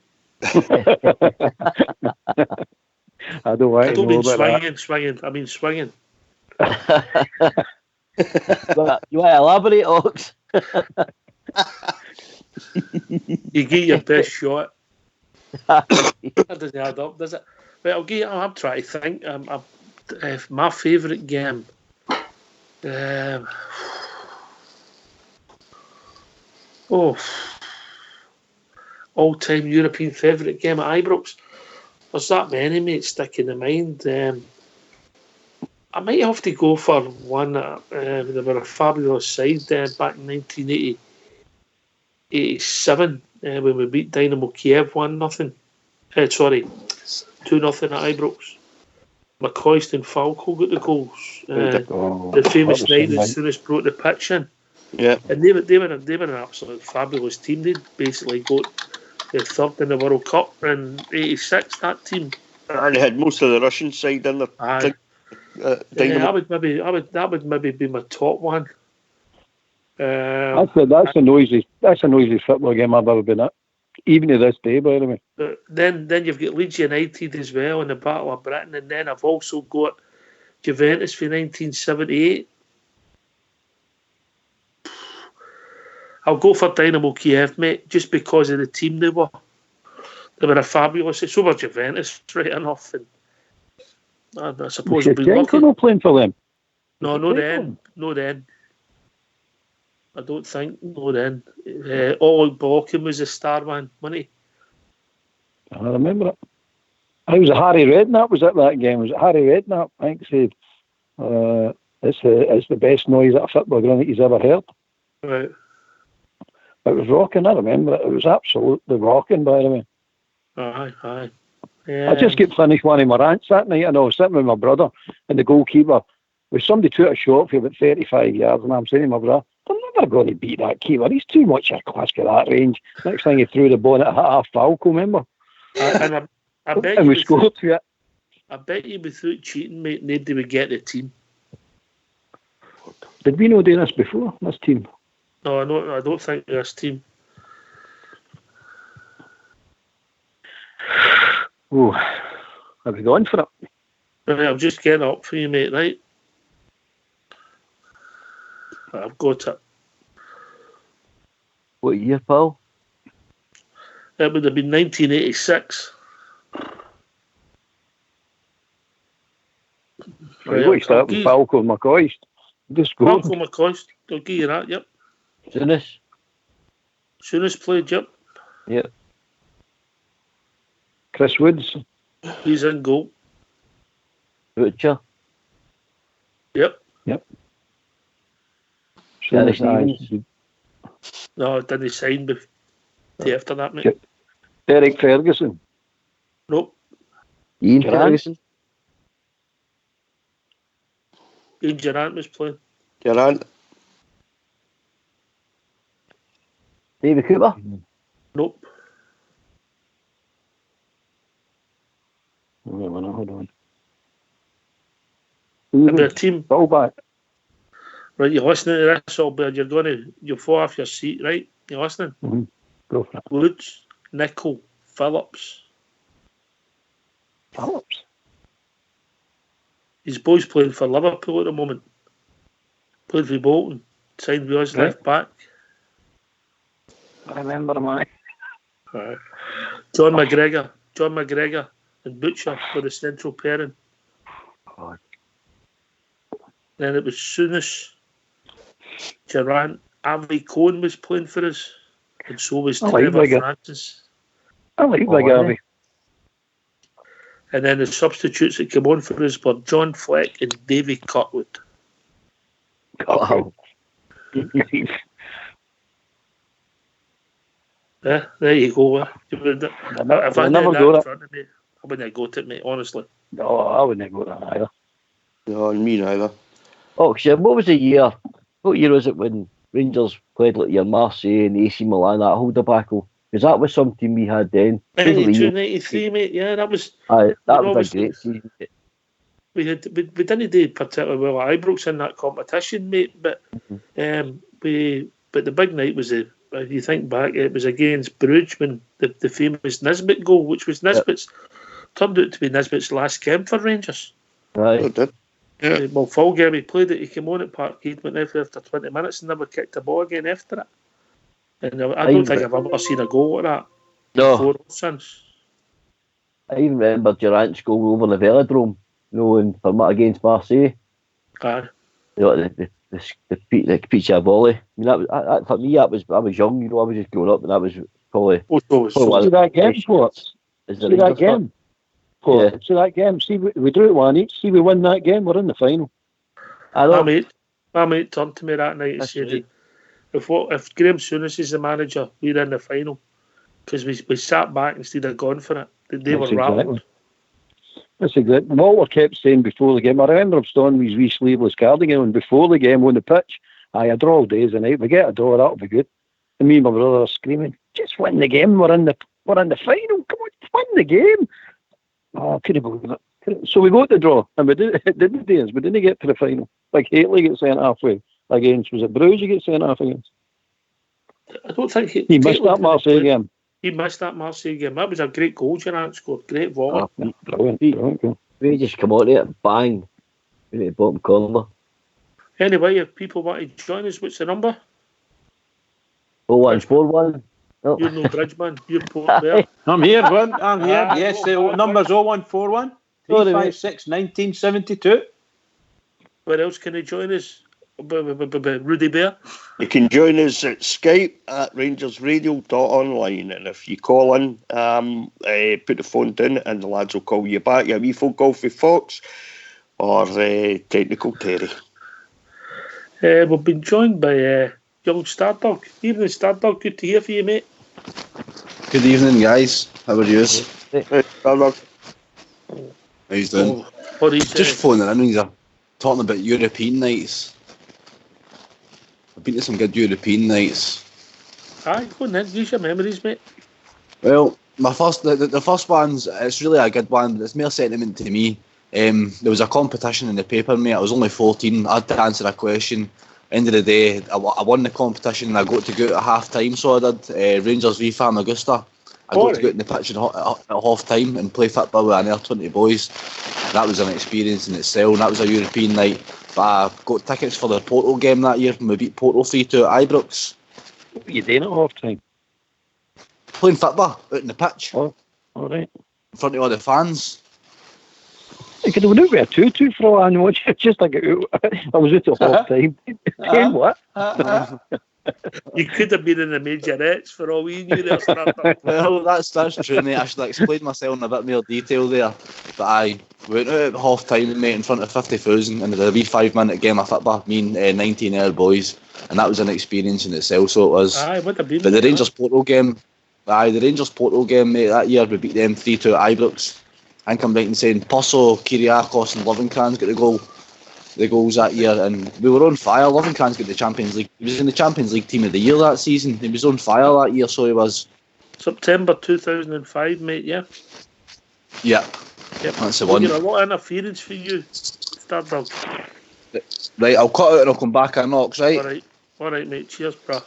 I don't want to know about swinging. I mean swinging. You want to elaborate, Ox? You get your best shot. That doesn't add up, does it? Well, I'm trying to think. My favourite game. All-time European favourite game at Ibrox. There's that many, mate, sticking in mind. I might have to go for one. They were a fabulous side back in 1987 when we beat Dynamo Kiev 1-0. 2-0 at Ibrox. McCoist and Falco got the goals. The famous night that Souness brought the pitch in. Yeah, and they were an absolute fabulous team. They basically got the third in the World Cup in '86. That team, and they had most of the Russian side in there. That would maybe be my top one. That's a noisy football game I've ever been at, even to this day, by the way. Then you've got Leeds United as well in the Battle of Britain, and then I've also got Juventus for 1978. I'll go for Dynamo Kiev, mate, just because of the team they were. They were a fabulous. So were Juventus, right enough. And I suppose we'll be lucky. Not playing for them. No then. I don't think. No then. Oleg Balkan was a star man, wasn't he? I remember it. I was Harry Redknapp was at that game. Was it Harry Redknapp? I think said it's the best noise at a football ground that he's ever heard. Right. It was rocking, I remember it. It was absolutely rocking, by the way. Aye. I just get finished one of my rants that night, and I was sitting with my brother and the goalkeeper. Somebody took a shot for about 35 yards, and I'm saying to my brother, they're never going to beat that keeper. He's too much a class for that range. Next thing he threw the ball at half Falco, remember? And I bet and we scored to it. I bet you without cheating, mate, nobody would get the team. Did we not do this before, this team? No, I don't think this team. Oh, have we gone for it? Right, I'm just getting up for you, mate, right? I've got it. What year, pal? It would have been 1986. Right, what start with Falco McCoist? Just go. Falco McCoist, I'll give you that, yep. Soonest played, yep. Yep. Chris Woods. He's in goal. Butcher. Yep. Danny Stevens. No, didn't sign after that, mate. Derek Ferguson. Nope. Ian Ferguson. Ian Durant was playing. Durant. David Cooper. Nope. Hold on. It'll be a team. Fullback. Right, you're listening to this, Albert. You'll fall off your seat, right? You listening? Mm-hmm. Go for it. Woods, Nicol, Phillips. Phillips? His boys playing for Liverpool at the moment. Played for Bolton. Signed with us left back. I remember him, aye. Right. John McGregor and Butcher were the central pairing. God. Then it was Souness, Durant, Avi Cohen was playing for us, and so was Trevor Francis. I like Big Avi. And then the substitutes that came on for us were John Fleck and Davy Cutwood. Wow. Yeah, there you go. If I never got it in front of me, I wouldn't have got it, mate, honestly. No, I wouldn't have got that either. No, me neither. Oh, shit, what was the year? What year was it when Rangers played like your Marseille and AC Milan, that whole debacle? Because that was something we had then. 92, 93, mate, yeah, that was... that was a great season. We didn't do particularly well at Ibrox in that competition, mate, but but the big night was if you think back, it was against Bruges when the famous Nisbet goal, which was Nisbet's, turned out to be Nisbet's last game for Rangers. Right. It did. Yeah. Well, full game, he played it, he came on at Parkhead, went there after 20 minutes and never kicked the ball again after it. And I don't think I've ever seen a goal like that before or since. I even remember Durant's goal over the Velodrome, against Marseille. Aye. The pizza volley. I mean, that for me, I was young, I was just growing up, and that was probably. See that game, Sports? See that game? Yeah. See that game? See, we drew it 1-1. See, we win that game, we're in the final. My mate turned to me that night and said, if Graham Souness is the manager, we're in the final. Because we sat back instead of going for it. They were rattled. That's exactly. Walter kept saying before the game, I remember him still in his wee sleeveless cardigan, and before the game on the pitch, I draw all days and night. We get a draw, that'll be good. And me and my brother are screaming, just win the game, we're in the final, come on, win the game. Oh, I couldn't believe it. So we got the draw, and we didn't get to the final. Like Haley gets sent halfway against, was it Bruges he gets sent half against? I don't think he missed that Marseille game. He missed that Marseille game. That was a great goal Durant scored. Great volley. Brilliant goal. We just come on there, bang, in the bottom corner. Anyway, if people want to join us, what's the number? 0141. Oh. You're no Bridgeman. You're Port Vale. I'm here, one. I'm here. Yes, the number's 0141 356 1972. Where else can you join us? Rudy Bear. You can join us at Skype at rangersradio.online, and if you call in, put the phone down and the lads will call you back. Yeah, we phone call for Fox or Technical Terry. We've been joined by young Stardog. Evening, Stardog. Good to hear from you, mate. Good evening, guys. How are you? Hey, Stardog. How you doing? Just phoning in when you're talking about European nights. I've been to some good European nights. Aye, go on then. Use your memories, mate. Well, the first one's, it's really a good one, but it's more sentiment to me. There was a competition in the paper, mate. I was only 14. I had to answer a question. End of the day, I won the competition and I got to go out at half time. So I did. Rangers v Famagusta. I got to go out in the pitch at half time and play football with another 20 boys. That was an experience in itself. And that was a European night. But I got tickets for the Porto game that year when we beat Porto 3-2 at Ibrox. What were you doing at half time? Playing football out in the pitch. Oh, all right. In front of all the fans. You could have went out with a 2-2 for all I know. Just like I was out at half time. Paying what? You could have been in the majorettes for all we knew there. Well, that's true, mate. I should have explained myself in a bit more detail there. But I went out at half time, mate, in front of 50,000 and a wee 5-minute game of football, me and 19 other boys, and that was an experience in itself. So it was. Aye, what a but the Rangers Porto game, mate, that year we beat them 3-2 at Ibrox. I think I'm right in saying Posso, Kyriakos and Lovenkrands got the goals that year, and we were on fire. Lovenkrands got the Champions League. He was in the Champions League Team of the Year that season. He was on fire that year, so he was. September 2005, mate, yeah? Yep. That's the one. A lot of interference for you, Stardog. Right, I'll cut out and I'll come back at knocks, right? Alright, mate. Cheers, bro.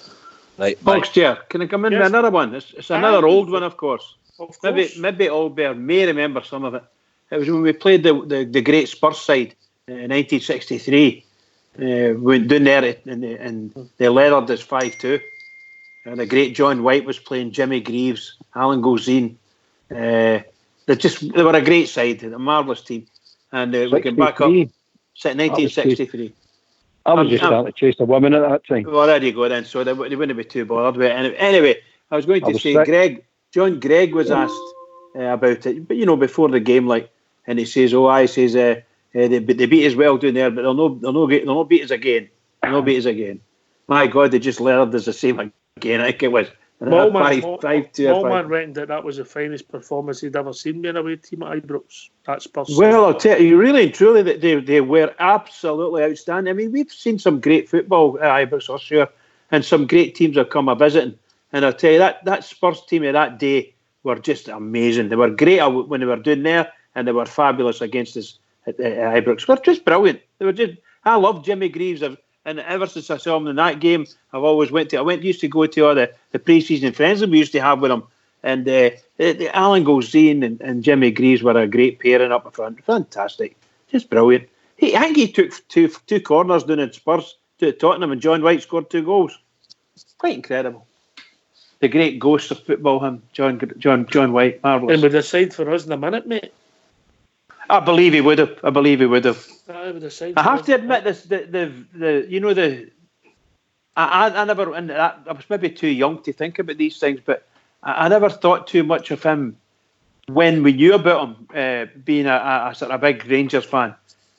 Right, Fox Chair, can I come in with another one? It's another old one, of course. Of course. Maybe Albert may remember some of it. It was when we played the great Spurs side in 1963. We went down there and they leathered us 5-2. And the great John White was playing, Jimmy Greaves, Alan Gozine. They were a great side, a marvellous team. And we came back up. 1963. I was just starting to chase a woman at that time. Well, there you go then. So they wouldn't be too bothered with it. Anyway, I was going to say, John Gregg was asked about it, but before the game, and he says, they beat us well down there, but they'll not beat us again. They'll not beat us again. My God, they just learned us the same again. I think it was. Mallman reckoned that was the finest performance he'd ever seen being away team at Ibrox. That's possible. Well, I'll tell you, really and truly, that they were absolutely outstanding. I mean, we've seen some great football at Ibrox, for sure, and some great teams have come a visiting. And I'll tell you, that Spurs team of that day were just amazing. They were great when they were doing there, and they were fabulous against us at Ibrox. They were just brilliant. I love Jimmy Greaves, and ever since I saw him in that game, I used to go to all the pre-season friends that we used to have with him. And Alan Gozine and Jimmy Greaves were a great pairing up front. Fantastic. Just brilliant. I think he took two corners down in Spurs to Tottenham, and John White scored 2 goals. Quite incredible. The great ghost of football, him, John White, marvellous. And would decide for us in a minute, mate. I believe he would have. I have to admit this. I was maybe too young to think about these things, but I never thought too much of him when we knew about him being a sort of big Rangers fan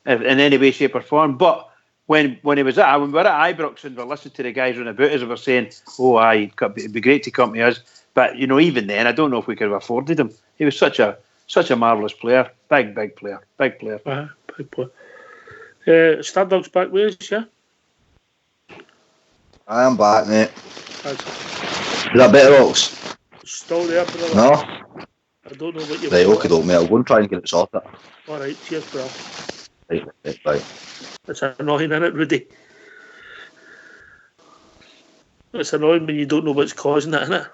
in any way, shape, or form. But when we were at Ibrox and we were listening to the guys on about us, we were saying, it'd be great to come to us. But even then, I don't know if we could have afforded him. He was such a marvellous player, big player. Big player. Stardog's back with us, yeah? I am back, mate. Is that better, Ox? Still there, brother? No. I don't know what you've Right, okay, mate. I'll go and try and get it sorted. Alright, cheers, bro. Right, bye. It's annoying, isn't it, Rudy? It's annoying when you don't know what's causing it, isn't it?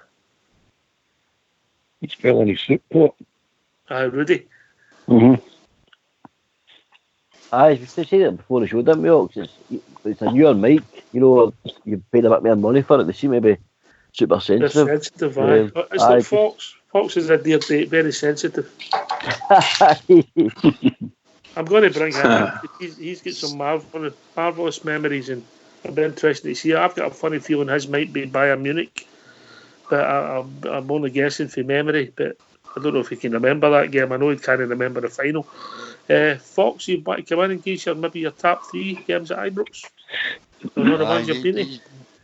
He's filling his soup pot. Aye, Rudy. Mm-hmm. Aye, we said that before the show, didn't we, Ox? It's a newer mic. You paid a bit more money for it. They seem to be super sensitive. They're sensitive, aye. It's like Fox. Fox is a dear date, very sensitive. I'm going to bring him in. He's got some marvellous memories, and it'll be interesting to see. I've got a funny feeling his might be Bayern Munich, but I'm only guessing from memory, but I don't know if he can remember that game. I know he can't remember the final. Fox, you've got to come in and give maybe your top 3 games at Ibrox. The ones you've been to.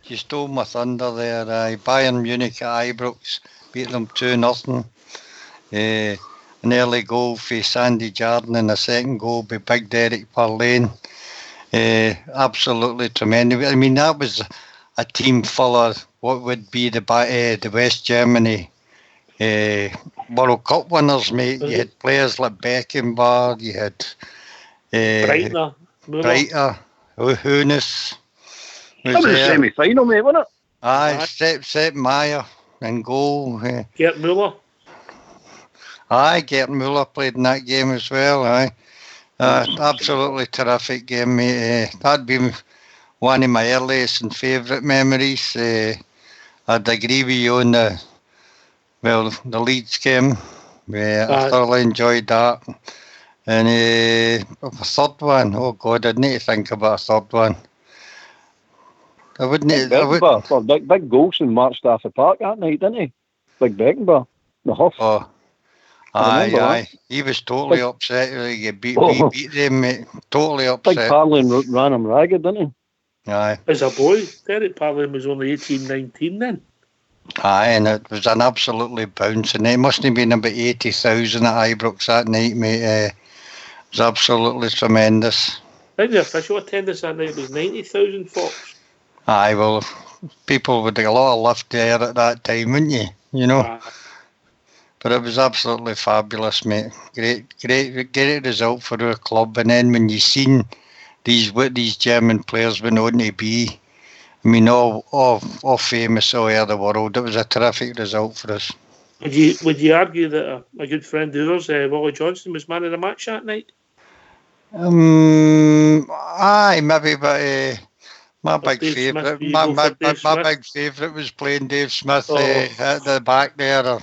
You stole my thunder there. Bayern Munich at Ibrox beat them 2-0. An early goal for Sandy Jardine and a second goal by Big Derek Parlane. Absolutely tremendous. I mean, that was a team full of what would be the West Germany World Cup winners, mate. You had players like Beckenbauer, you had Breitner, Hoeneß. That was the semi-final, mate, wasn't it? Aye, Sepp Maier in goal. Gerd Müller. Aye, Gerd Müller played in that game as well. Aye, absolutely terrific game, mate. That'd be one of my earliest and favourite memories. I'd agree with you on the Leeds game. I thoroughly enjoyed that. And a third one, oh God, I'd need to think about a third one. I wouldn't. Big goals in Mark Stafford Park that night, didn't he? Big Beckenbauer, the Huff. Oh, aye. He was totally upset. He beat them, mate. Totally upset. Big Parlane ran him ragged, didn't he? Aye. As a boy, Derek Parlane was only 18, 19 then. Aye, and it was an absolutely bouncing. It must have been about 80,000 at Ibrox that night, mate. It was absolutely tremendous. I think the official attendance that night was 90,000 folks. Aye, well, people would have a lot of lift there at that time, wouldn't you? You know. But it was absolutely fabulous, mate. Great result for our club. And then when you seen what these German players went on to be, I mean, all famous all over the world. It was a terrific result for us. Would you argue that a good friend of yours, Wally Johnston, was man of the match that night? Aye, maybe, but my big favourite was playing Dave Smith at the back there,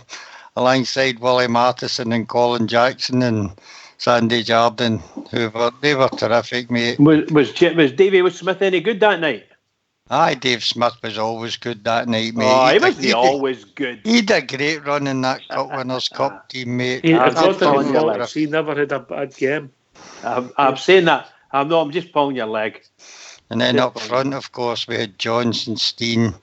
alongside Willie Matheson and Colin Jackson and Sandy Jardine, they were terrific, mate. Was Davy Smith any good that night? Aye, Dave Smith was always good that night, mate. Oh, he was always good. He did a great run in that Cup Winners' Cup team, mate. He never had a bad game. I'm saying that. I'm just pulling your leg. And then up front, of course, we had Johnson, Steen,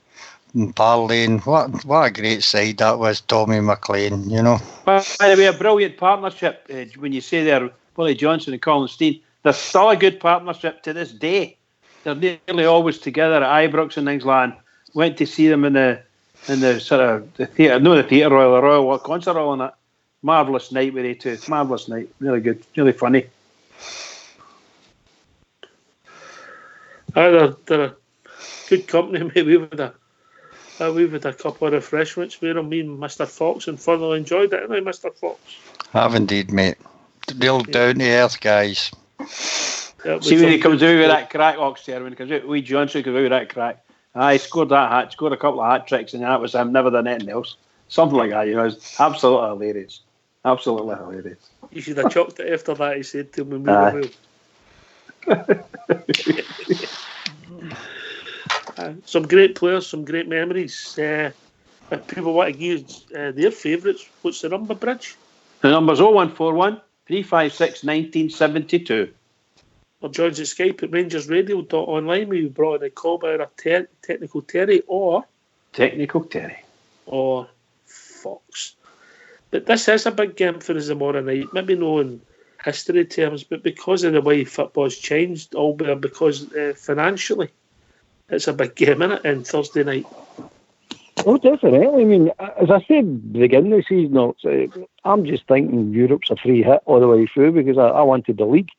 and Parlane. What a great side that was, Tommy McLean, you know. By the way, a brilliant partnership. When you say there, Willie Johnson and Colin Steen, they're still a good partnership to this day. They're nearly always together at Ibrox and things like that. Went to see them in the sort of the theatre, no, the Theatre Royal, the Royal Concert Hall, and that. Marvellous night with they two. Marvellous night. Really good. Really funny. They're a good company. Maybe we've had a couple of refreshments with them. Me and Mr. Fox, and thoroughly enjoyed it, haven't I, Mr. Fox? Have indeed, mate. Real down to earth guys. See when he comes out with that crack, Oxter, when he comes out, Johnson comes out with that crack. He scored a couple of hat tricks, and that was him, never done anything else. Something like that, you know. It's absolutely hilarious. Absolutely hilarious. You should have chucked it after that, he said to me. Some great players, some great memories. If people want to give their favourites, what's the number, Bridge? The number's 0141 356 1972. Or joins at Skype at rangersradio.online. We brought in a call by our Technical Terry or Fox. But this is a big game for us tomorrow night. Maybe no in history terms, but because of the way football's changed, albeit because financially, it's a big game, isn't it, on Thursday night? Oh, definitely. I mean, as I said at the beginning of the season, I'm just thinking Europe's a free hit all the way through because I wanted the league.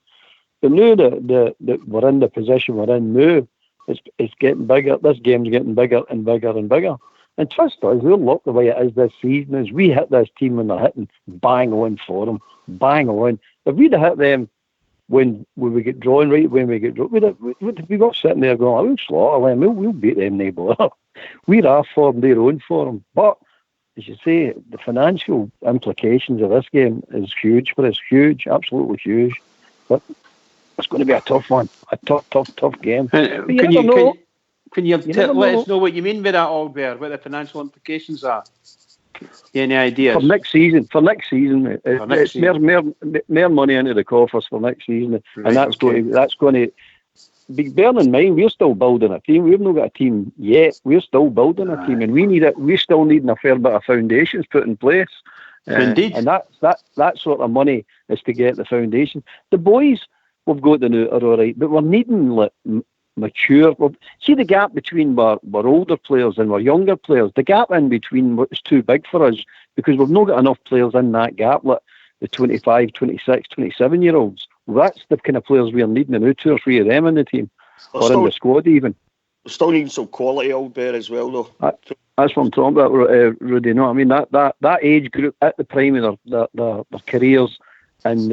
But now that we're in the position we're in now, it's getting bigger. This game's getting bigger and bigger and bigger. And trust us, we'll look the way it is this season is we hit this team when they're hitting bang on for them, bang on. If we'd have hit them when we get drawn, right when we get drawn, we'd be not sitting there going, we'll slaughter them, we'll beat them, neighbour. We're off for them, they're on for them. But, as you say, the financial implications of this game is huge for us, huge, absolutely huge. But it's going to be a tough one, a tough game. Can you let us know what you mean by that, Albert, what the financial implications are? Any ideas? For next season, it's more money into the coffers for next season, and that's going to bear in mind, we're still building a team. We've not got a team yet. We're still building a team, and we need it. We're still needing a fair bit of foundations put in place. Indeed. And that sort of money is to get the foundation. The boys we've got to know are all right, but we're needing like mature. See the gap between our older players and our younger players. The gap in between is too big for us because we've not got enough players in that gap. Like the 25, 26, 27-year-olds. That's the kind of players we're needing, and 2 or 3 of them in the team, or in the squad even. We're still needing some quality out there as well, though. That's what I'm talking about, Rudy. No, I mean that age group at the prime of their careers and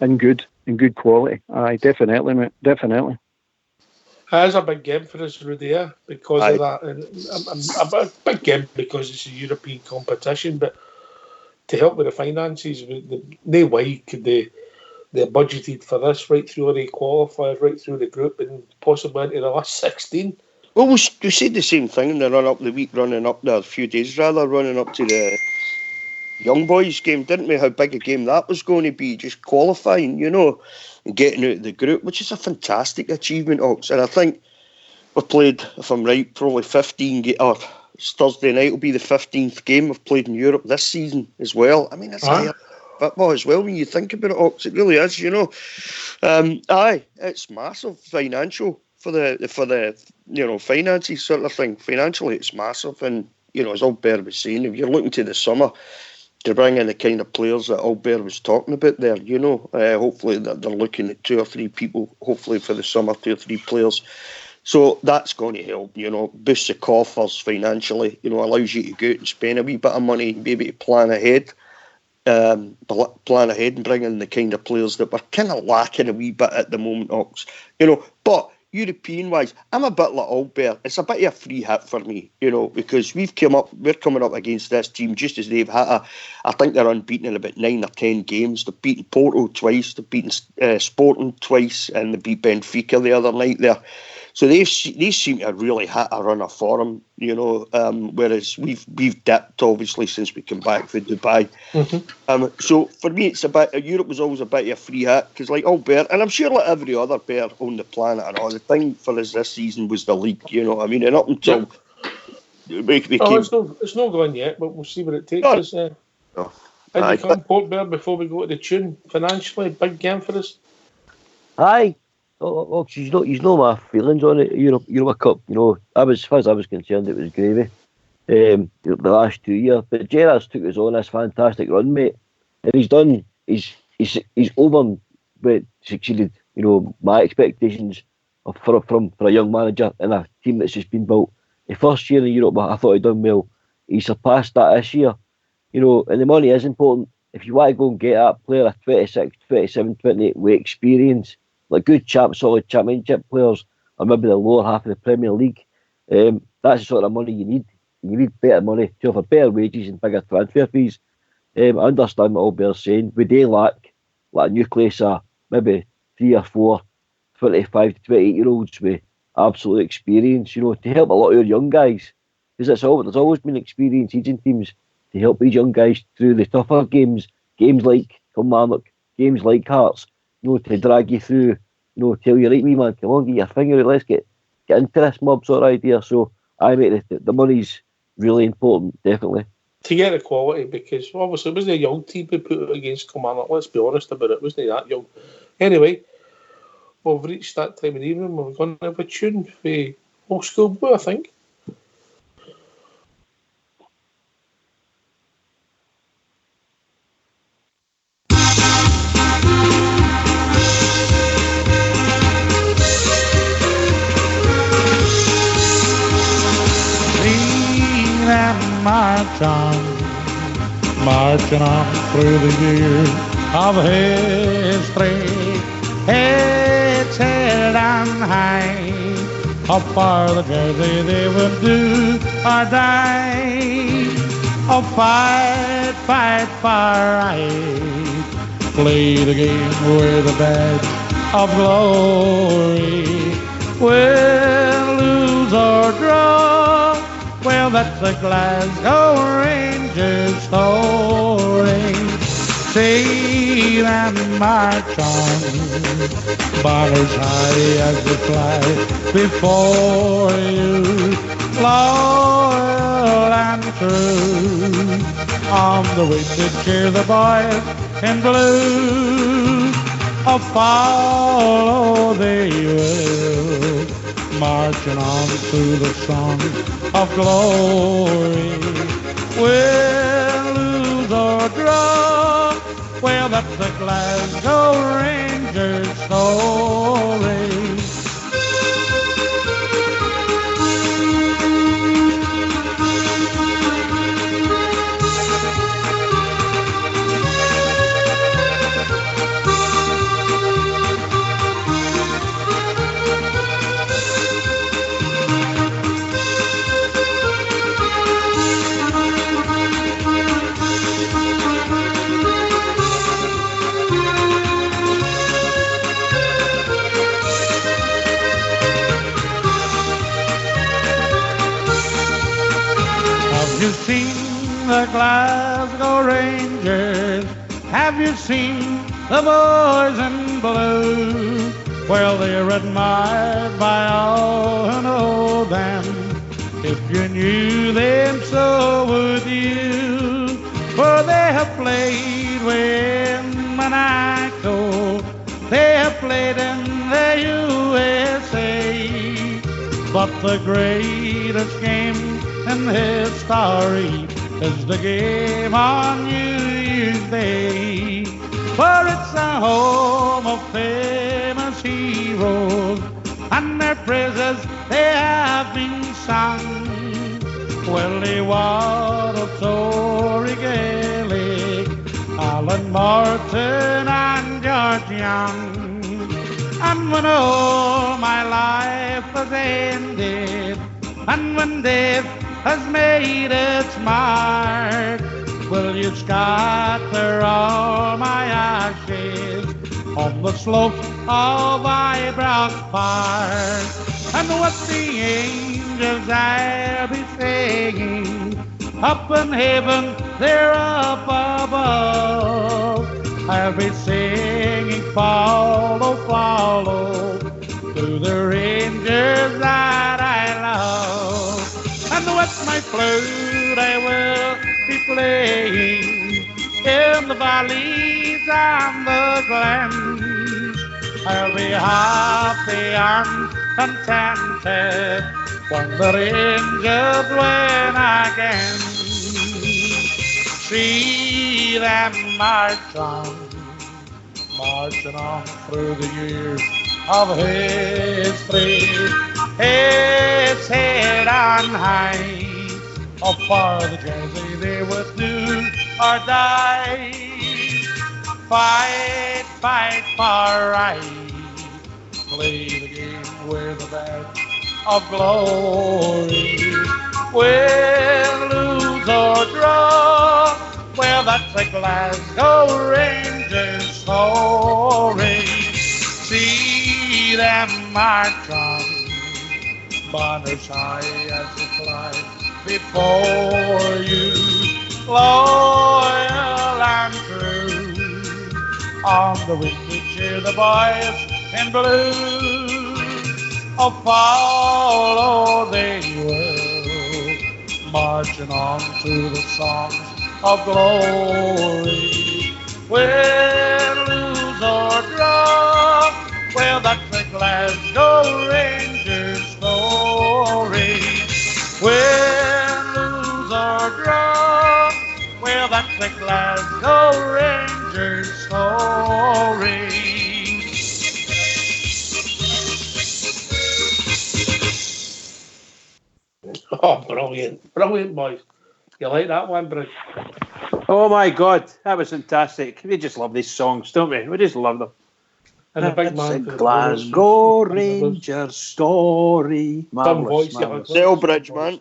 in good quality. Aye, definitely, mate, definitely. It is a big game for us, Rudy, because of that. And a big game because it's a European competition, but to help with the finances, no way could they budgeted for this right through the qualifiers, right through the group, and possibly into the last 16. Well, we said the same thing in the running up to the Young Boys game, didn't we? How big a game that was going to be, just qualifying, and getting out of the group, which is a fantastic achievement, Ox. And I think we've played, if I'm right, probably 15 games. Thursday night will be the 15th game we've played in Europe this season as well. I mean, it's football as well when you think about it, Ox. It really is, it's massive financial for the finances sort of thing. Financially, it's massive, and as Albert was saying, if you're looking to the summer to bring in the kind of players that Albert was talking about there, hopefully they're looking at 2 or 3 people, hopefully for the summer, 2 or 3 players. So that's going to help, boost the coffers financially, allows you to go out and spend a wee bit of money, maybe to plan ahead and bring in the kind of players that we're kind of lacking a wee bit at the moment, Ox. But European-wise, I'm a bit like Albert. It's a bit of a free hit for me, because we're coming up against this team just as they've had I think they're unbeaten in about 9 or 10 games. They've beaten Porto twice, they've beaten Sporting twice, and they beat Benfica the other night there. So they seem to really hit a run of form, whereas we've dipped obviously since we came back from Dubai. Mm-hmm. So for me, it's Europe was always a bit of a free hit because, like Albert, and I'm sure like every other bear on the planet, and all the thing for us this season was the league. And up until we came, it's not going yet, but we'll see what it takes us. And you come Port Bear before we go to the tune financially, big game for us. Aye. Oh, you know my feelings on it. Europa Cup. As far as I was concerned, it was gravy. The last 2 years, but Gerrard's took us on this fantastic run, mate, and he's done. He's over, but succeeded. My expectations from a young manager and a team that's just been built. The first year in Europe, I thought he'd done well. He surpassed that this year. And the money is important. If you want to go and get that player, a 26, 27, 28 with experience. Like good solid championship players, or maybe the lower half of the Premier League. That's the sort of money you need. You need better money to offer better wages and bigger transfer fees. I understand what Albert's saying. We do lack a nucleus of maybe 3 or 4 25 to 28-year-olds with absolute experience, to help a lot of your young guys. Because there's always been experienced aging teams to help these young guys through the tougher games like Kilmarnock, games like Hearts. To drag you through, tell you, right, wee man, come on, get your finger out, let's get into this mob sort of idea. So, the money's really important, definitely. To get the quality, because obviously it wasn't a young team we put against Kilmarnock, let's be honest about it, wasn't that young? Anyway, we've reached that time of the evening, we're going to have a tune for Old School Blue, I think. Marching on through the years of history, heads held on high, up for the jersey they will do or die. Oh, fight, fight for right, play the game with a badge of glory. We'll lose or draw, well, that's a Glasgow Rangers story. see them march on, banners high as they fly before you, loyal and true. On the wing to cheer the boys in blue, follow they will, marching on through the song of glory. We'll lose or draw, well, that's the Glasgow Rangers story. Have you seen the Glasgow Rangers? Have you seen the boys in blue? Well, they're admired by all who know them. If you knew them, so would you. For they have played with Monaco, they have played in the USA, but the greatest game in history is the game on New Year's Day. For it's the home of famous heroes, and their praises they have been sung. Willie Waddle, Tory Gaelic, Alan Morton and George Young. And when all my life has ended, and when death has made its mark, will you scatter all my ashes on the slopes of Ibrox Park? And what the angels I'll be singing up in heaven, there up above, I'll be singing, follow, follow, to the Rangers that I love. And with my flute I will be playing in the valleys and the glens. I'll be happy and contented when the Rangers win again. See them marching on through the years of history. It's head on high, up for the jersey they would do or die. Fight, fight for right, play the game with a badge of glory. We'll lose or draw, well, that's a Glasgow Rangers story. See them march on, banners high as they fly before you, loyal and true. On the wing we cheer the boys in blue, follow they will, marching on to the songs of glory. We'll lose or draw, well, that's the Glasgow Rangers story. We'll lose or draw, well, that's the Glasgow Rangers story. Oh, brilliant. Brilliant, boys. You like that one, Bruce? Oh, my God. That was fantastic. We just love these songs, don't we? We just love them. And the big man. Glasgow Rangers story. Selbridge, man.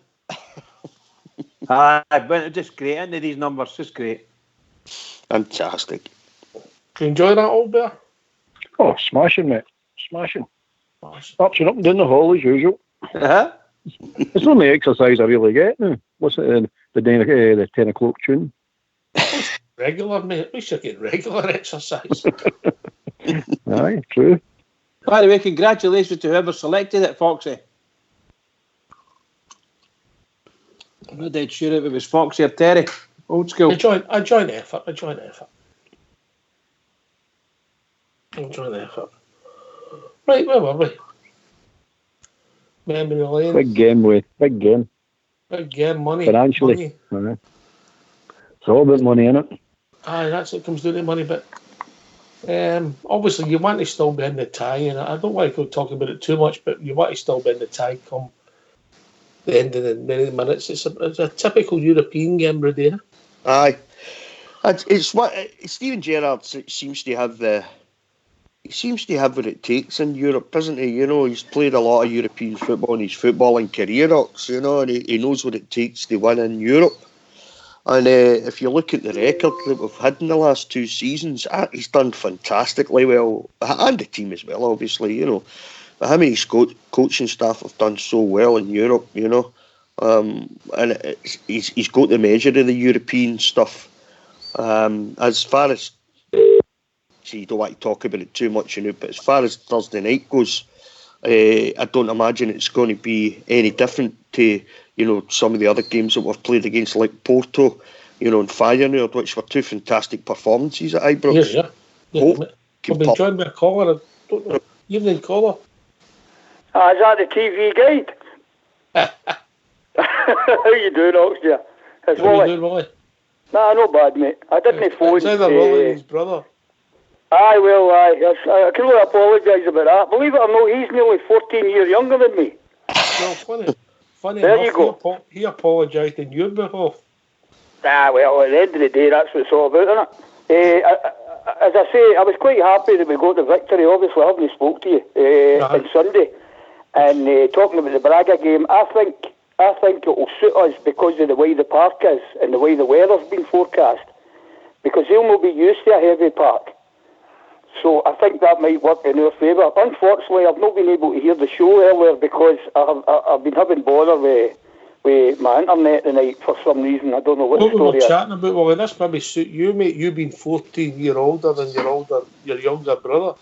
But just great, isn't it? These numbers, just great. Fantastic. Do you enjoy that, old bear? Oh, smashing, mate. Smashing. Ups and up and down the hall as usual. It's not the exercise I really get now. What's it, the 10 o'clock tune? Regular, mate. At least you're getting regular exercise. Aye, true. By the way, congratulations to whoever selected it, Foxy. I'm not dead sure if it was Foxy or Terry. Old school. A joint effort. Right, where were we? Memory lane. Big game, big game. Big game, money. Financially. Money. It's all about money, isn't it? Aye, that's what comes down to money, but obviously you want to still be in the tie, and I don't want to go talking about it too much, but you want to still be in the tie come the end of the minutes. It's a typical European game, Rudera. Aye. It's what Steven Gerrard seems to have what it takes in Europe, doesn't he? You know, he's played a lot of European football in his footballing career, you know, and he knows what it takes to win in Europe. And if you look at the record that we've had in the last 2 seasons, he's done fantastically well, and the team as well, obviously, you know. But him and his coaching staff have done so well in Europe, you know. And he's got the measure of the European stuff. As far as, see, you don't want to talk about it too much, you know, but as far as Thursday night goes, I don't imagine it's going to be any different to, you know, some of the other games that we've played against, like Porto, you know, and Feyenoord, which were 2 fantastic performances at Ibrox. Yeah. I've been joined by a caller. I don't know. Evening caller. Is that the TV guide? How you doing, Oxdear? It's How you doing, Willie? Nah, not bad, mate. I didn't phone. It's either Willie and his brother. Aye, well, I can only apologise about that. Believe it or not, he's nearly 14 years younger than me. Well, funny there enough, you go. He apologised in your behalf. Ah, well, at the end of the day, that's what it's all about, isn't it? As I say, I was quite happy that we got the victory. Obviously, I haven't spoke to you on Sunday. And talking about the Braga game, I think it will suit us because of the way the park is and the way the weather's been forecast. Because they'll not be used to a heavy park. So I think that might work in our favour. Unfortunately, I've not been able to hear the show earlier because I've been having bother with my internet tonight for some reason. I don't know what the story is. What we're chatting about, well, this maybe suit you, mate. You being 14 years older than your younger brother.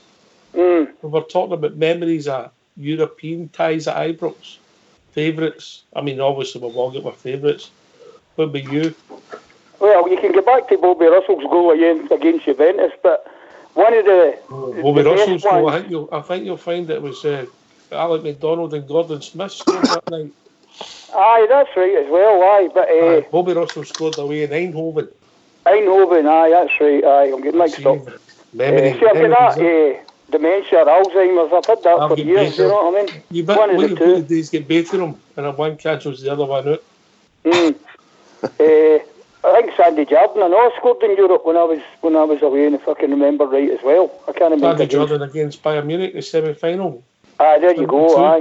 We were talking about memories of European ties at Ibrox. Favourites. I mean, obviously we've all got our favourites. What about you? Well, you can get back to Bobby Russell's goal against Juventus, but one of the Bobby Russell's goal, I think you'll find it was Alec McDonald and Gordon Smith scored that night. Aye, that's right as well, aye. But Bobby Russell scored away in Eindhoven. Aye, that's right, aye. I'm getting mixed up. I've got that dementia, Alzheimer's, I've had that for years, you know what I mean? One of the two. Days get better them, and one cancels the other one out. I think Sandy Jordan, I know, scored in Europe when I was away, and if I can remember right as well. I can't remember. Sandy Jordan against Bayern Munich, the semi-final. Aye, there you go. Aye.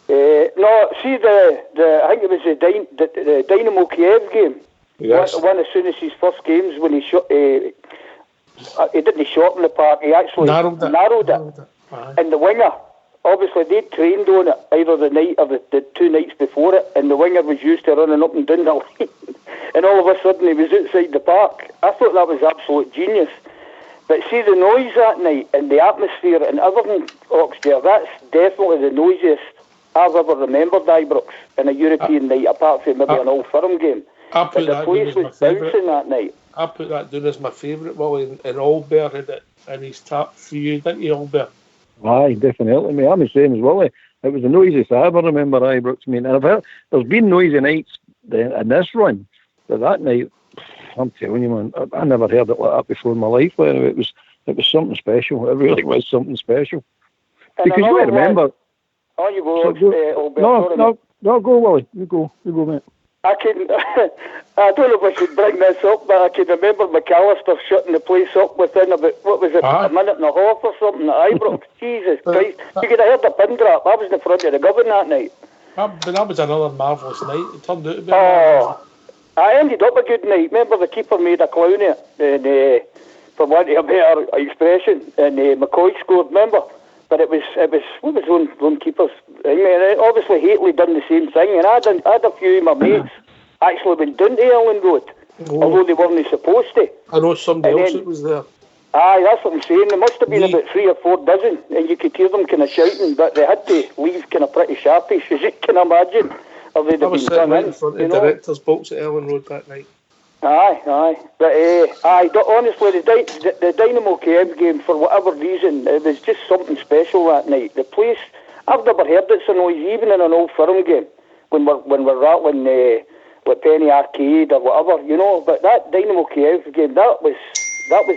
No, see I think it was the Dynamo Kiev game. Yes. One as soon as his first games when he shot. He didn't shorten the park. He actually narrowed it. And the winger, obviously, they trained on it either the night or the 2 nights before it, and the winger was used to running up and down the line. And all of a sudden, he was outside the park. I thought that was absolute genius. But see, the noise that night and the atmosphere and everything, Oxdear, that's definitely the noisiest I've ever remembered Ibrox in a European night, apart from maybe an Old Firm game. But the place was bouncing that night. I put that down as my favourite. Well, and Albert had it in his top for you, didn't you, Albert? Aye, definitely, mate. I'm the same as Willie. It was the noisiest I ever remember Ibrox. I mean, and I've heard there's been noisy nights in this run, but that night, I'm telling you, man, I never heard it like that before in my life. It was something special. It really was something special. And because you remember. Oh, you go, Albert. No, go, Willie. You go, mate. I don't know if I should bring this up, but I can remember McAllister shutting the place up within about, a minute and a half or something at Ibrox. Jesus Christ. You could have heard the pin drop. I was in the front of the Govan that night. But that was another marvellous night. It turned out to be I ended up a good night. Remember the keeper made a clown of it, and, for want of a better expression, and McCoy scored, remember? But it was what was own keepers. I mean, obviously Hateley done the same thing, and I had a few of my mates actually went down to Ellen Road although they weren't supposed to. I know somebody else that was there. Aye, that's what I'm saying. There must have been about 3 or 4 dozen, and you could hear them kind of shouting, but they had to leave kind of pretty sharpish, as you can imagine. Or they'd I have was been sitting done right in in, front of the director's box at Ellen Road that night. Aye. But honestly, the Dynamo Kiev game, for whatever reason, it was just something special that night. The place, I've never heard it so noisy, even in an Old Firm game, when we're rattling with Penny Arcade or whatever, you know. But that Dynamo Kiev game, that was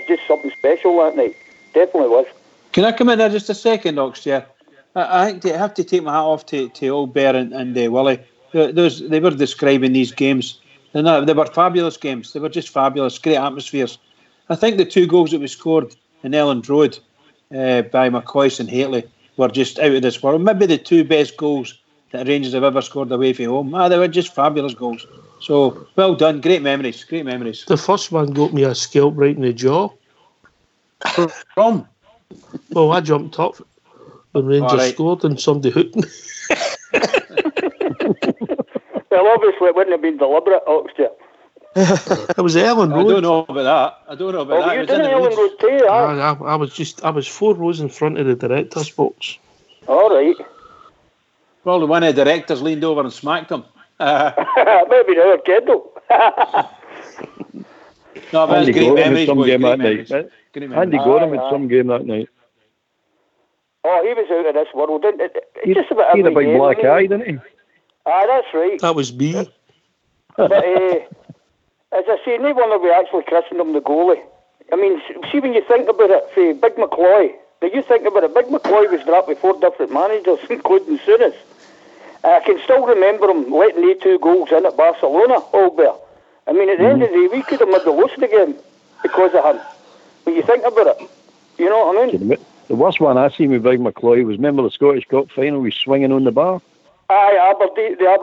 just something special that night. Definitely was. Can I come in there just a second, Oxchair? I think I have to take my hat off to Old Bear and Willie. They were describing these games. They were fabulous games. They were just fabulous, great atmospheres. I think the 2 goals that we scored in Elland Road by McCoist and Hateley were just out of this world. Maybe the 2 best goals that Rangers have ever scored away from home. They were just fabulous goals. So, well done. Great memories. The first one got me a scalp right in the jaw. From? Well, I jumped up when Rangers scored and somebody hooked me. Well, obviously it wouldn't have been deliberate, Oxford. It was Ellen Road. I don't know about that. You didn't Ellen Road too, I was 4 rows in front of the director's box. All right. Probably one of the directors leaned over and smacked him. Maybe the other kid though. No, but it's great memories. Andy Gorham had some game that night. Oh, he was out of this world. He had a big black eye, didn't he? Ah, that's right. That was me. But as I say, no wonder we actually christened him the goalie. I mean, see when you think about it, for Big McCloy, do you think about it? Big McCloy was dropped with 4 different managers, including Souness. I can still remember him letting the 2 goals in at Barcelona, Albert. I mean, at the end of the day, we could have maybe lost the game because of him. When you think about it, you know what I mean? The worst one I seen with Big McCloy was, remember the Scottish Cup final, he was swinging on the bar? Aye, Aberdeen, that's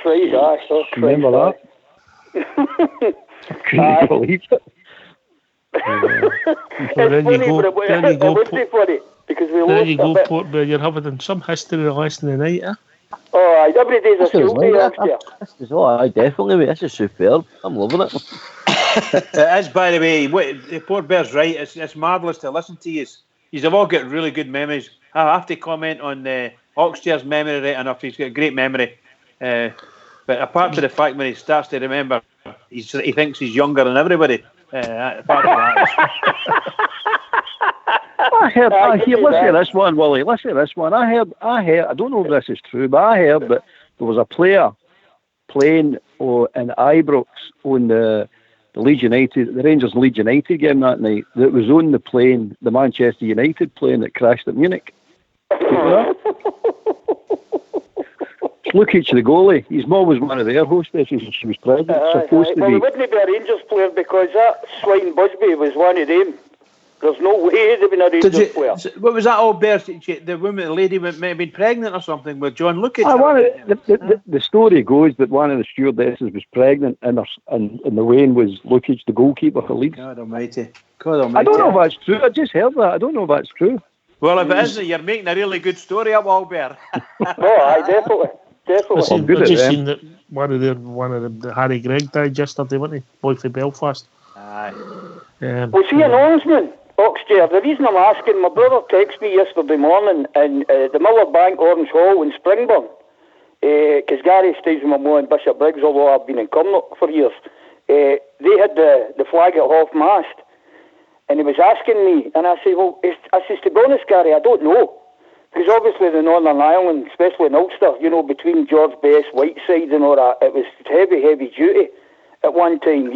right. Aye, so remember that? I couldn't believe it. There you go, Port Bear. You're having some history lesson tonight, eh? Oh, aye, every day's a school day, Aye, definitely, mate. This is superb. I'm loving it. It is, by the way. Port Bear's right. It's marvellous to listen to you. You've all got really good memories. I have to comment on Oxchair's memory right enough. He's got a great memory. But apart from the fact when he starts to remember, he thinks he's younger than everybody. Apart from that. Listen to this one, Willie. Listen to this one. I heard. I don't know if this is true, but I heard that there was a player playing in Ibrox on the Leeds United, the Rangers and Leeds United game that night. That was on the plane, the Manchester United plane that crashed at Munich. Lukic, the goalie. His mum was one of their hostesses and she was pregnant. Supposed to be. Well, he wouldn't be a Rangers player because that swine Busby was one of them. There's no way they'd been a Rangers player. What was that, Albert? The lady may have been pregnant or something with John Lukic. The story goes that one of the stewardesses was pregnant and the Wayne was Lukic, the goalkeeper for Leeds. God almighty. I don't know if that's true. I just heard that. I don't know if that's true. Well, if it isn't, you're making a really good story up, Albert. I definitely. I've just seen that one of the Harry Gregg died yesterday, wasn't he? Boy from Belfast. Aye. Was he an Orangeman, Oxchair? The reason I'm asking, my brother texted me yesterday morning in the Miller Bank Orange Hall in Springburn, because Gary stays with my mum in Bishop Briggs, although I've been in Cumnock for years. They had the flag at half mast, and he was asking me, and I said, to be honest, Gary, I don't know. Because obviously the Northern Ireland, especially in Ulster, between George Best, Whiteside and all that, it was heavy duty at one time,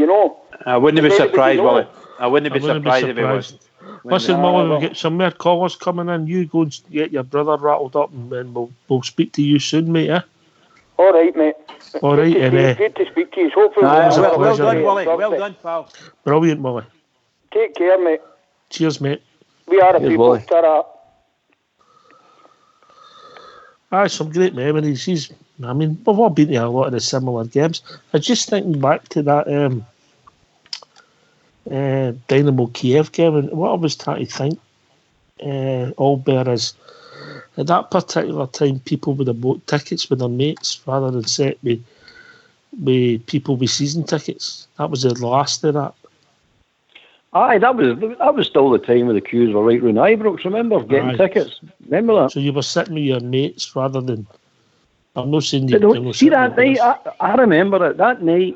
I wouldn't be surprised, Willie. I wouldn't be surprised if it was. Listen, Willie, we'll get some more callers coming in. You go and get your brother rattled up and we'll speak to you soon, mate, eh? All right, mate. All right, good to speak to you. Hopefully well done, Willie. Well done, pal. Brilliant, Willie. Take care, mate. Cheers, mate. We are a people. Ta-ra. Some great memories. We've all been to a lot of the similar games. I just thinking back to that Dynamo Kiev game, and what I was trying to think, Albert, is at that particular time people would have bought tickets with their mates rather than set with with people with season tickets. That was the last of that. Aye, that was still the time where the queues were right round Ibrox. Remember getting tickets? Remember that? So you were sitting with your mates rather than. I'm not saying see that night. I remember it. That night,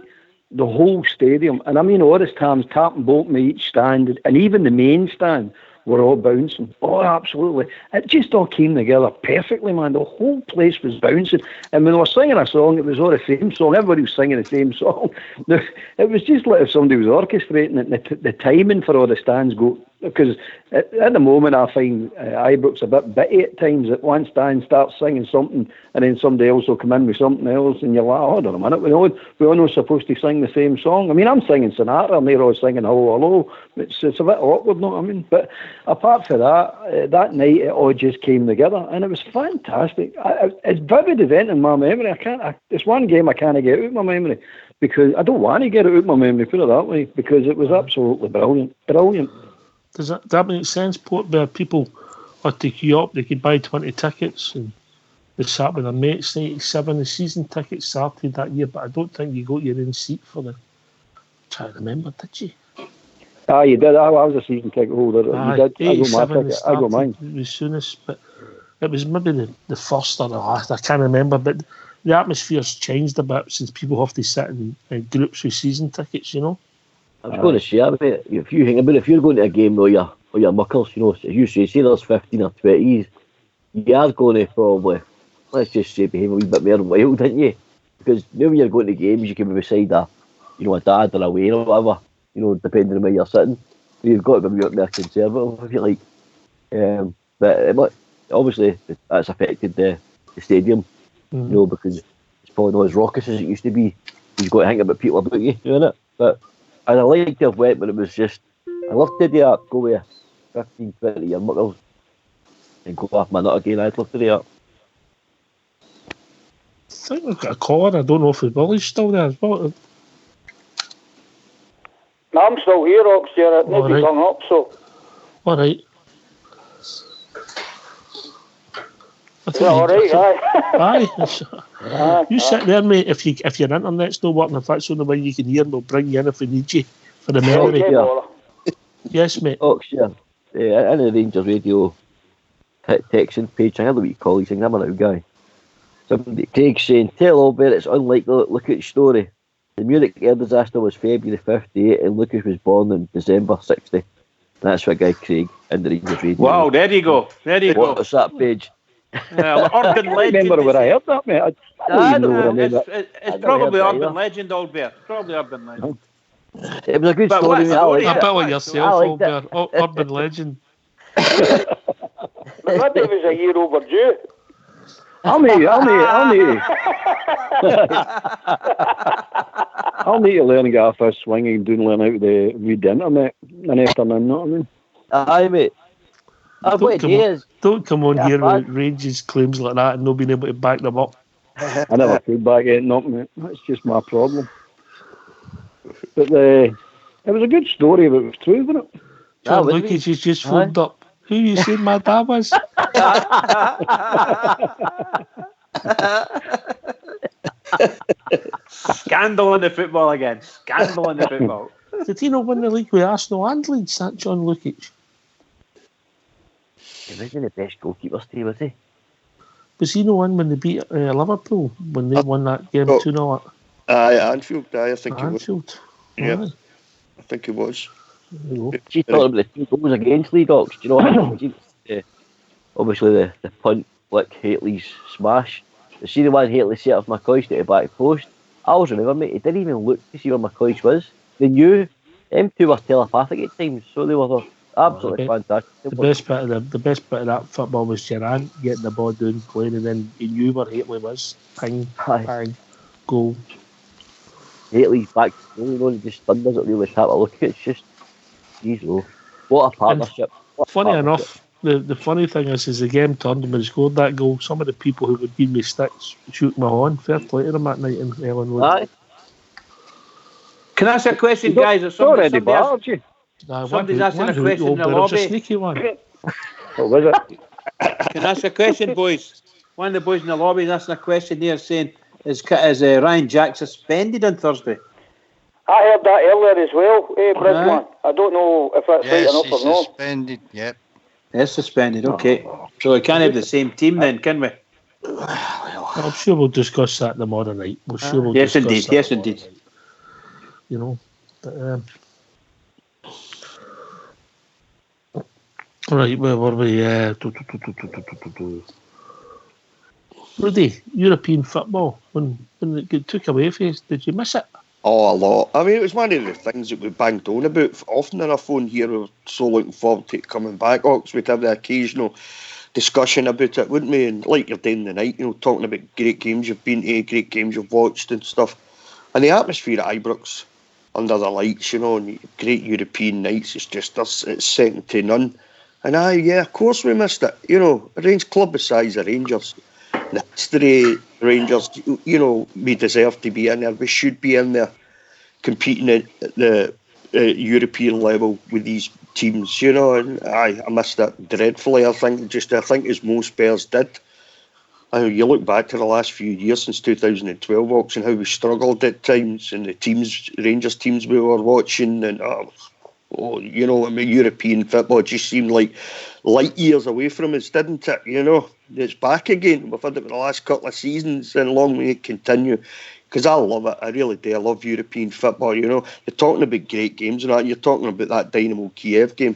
the whole stadium, and I mean all the stands, tap and bolt me each stand, and even the main stand were all bouncing. Oh, absolutely. It just all came together perfectly, man. The whole place was bouncing. And when they were singing a song, it was all the same song. Everybody was singing the same song. It was just like if somebody was orchestrating it. The timing for all the stands go... Because at the moment, I find Ibrox a bit bitty at times. That one stand starts singing something, and then somebody else will come in with something else, and you're like, hold on a minute, we're all not supposed to sing the same song. I mean, I'm singing Sinatra, and they're all singing Hello, Hello. It's a bit awkward, know what I mean? But apart from that, that night, it all just came together, and it was fantastic. It's vivid event in my memory. It's one game I can't get out of my memory, because I don't want to get it out of my memory, put it that way, because it was absolutely brilliant. Brilliant. Does that make sense, Port? Where people had to queue up, they could buy 20 tickets, and they sat with their mates. 87, the season tickets started that year, but I don't think you got your own seat for the. I'm trying to remember, did you? You did. I was a season ticket holder. You did. 87 I got mine. The soonest, but it was maybe the first or the last. I can't remember, but the atmosphere's changed a bit since people have to sit in groups with season tickets. You know. I was going to say, mate, if you're going to a game with your muckers, as you say there's 15 or 20s, you are going to probably, let's just say, behave a wee bit more wild, didn't you? Because now when you're going to games, you can be beside a dad or a Wayne or whatever, depending on where you're sitting. So you've got to be more conservative, if you like. But obviously, that's affected the stadium, because it's probably not as raucous as it used to be. You've got to think about people about you doing it. But I'd like to have went, but it was just, I love to do that, go with 15, 20 year muckers and go off my nut again. I'd love to do that. I think we've got a caller. I don't know if the Billy's still there as well. No, I'm still here, Ox. Nobody's hung up, so. All right. All right, aye. You sit there, mate. If your internet's not working, if that's the only way you can hear, we'll bring you in if we need you for the memory. Yes, mate. Oh, sure. In the Rangers Radio texting page, I heard what you call these things. I'm an out guy. Somebody, Craig saying, tell Albert it's unlikely. Look at his story. The Munich air disaster was February 58 and Lucas was born in December 60. That's what guy Craig in the Rangers Radio. Wow, there you go. What's that page? Urban legend. I remember where I heard that, mate. It's probably urban legend, Albert. Probably urban legend. It was a good story. I bet like yourself, Albert. Urban legend. That was a year overdue. I'll need to learn to get off this swinging and learn how to read the internet an afternoon, know what I mean? Aye, mate. Don't come on here with Rangers claims like that and not being able to back them up. I never could back it up, mate. That's just my problem. But it was a good story if it was true, wasn't it? John Lucas is just phoned up. Who you said my dad was? Scandal in the football again. Scandal in the football. Did he not win the league with Arsenal and Leeds, that John Lukic? He wasn't the best goalkeepers today, was he? Was he the one when they beat Liverpool, when they won that game 2-0? Aye, Anfield. I think Anfield. He was. Yeah, I think he was. She thought about the 2 goals against Lee Docs. Do you know obviously the punt, like Hateley's smash. You see the one Hateley set off McCoist to the back post? I always remember, mate, he didn't even look to see where McCoist was. They knew. Them two were telepathic at times, so they were absolutely fantastic. The best bit of that football was Gerrard getting the ball down, playing, and then he knew where Hateley was. Ping, bang, goal. Hateley's back, he just thunders it really tap a look. It's just, geez, what a partnership. Funny enough, the funny thing is the game turned and when he scored that goal, some of the people who would give me sticks shook my horn. Fair play to them that night in Ellen Road. Aye. Can I ask a question, guys? Somebody's asking a question in the lobby. A sneaky one. What was it? Can I ask a question, boys? One of the boys in the lobby is asking a question there saying, Is Ryan Jack suspended on Thursday? I heard that earlier as well, Bridgeman. I don't know if that's right enough or not. Suspended, yep. Yes, suspended, okay. So we can't have the same team then, can we? I'm sure we'll discuss that tomorrow night. Yes, indeed. You know, but, right, where were we? Rudy, European football, when it took away from us, did you miss it? Oh, a lot. I mean, it was one of the things that we banged on about often in our phone here. We were so looking forward to it coming back. Ox, we'd have the occasional discussion about it, wouldn't we? And like you're doing tonight, you know, talking about great games you've been to, great games you've watched and stuff. And the atmosphere at Ibrox, under the lights, you know, and great European nights, it's second to none. And of course we missed it. You know, a Rangers club the size of Rangers, the history Rangers, you know, we deserve to be in there. We should be in there competing at the European level with these teams, you know. And I missed that dreadfully. I think as most players did. You look back to the last few years since 2012, Ox, and how we struggled at times, and the Rangers teams we were watching, and you know, I mean, European football just seemed like light years away from us, didn't it? You know, it's back again. We've had it for the last couple of seasons, and long may it continue. Because I love it, I really do. I love European football. You know, you're talking about great games, and you're talking about that Dynamo Kiev game,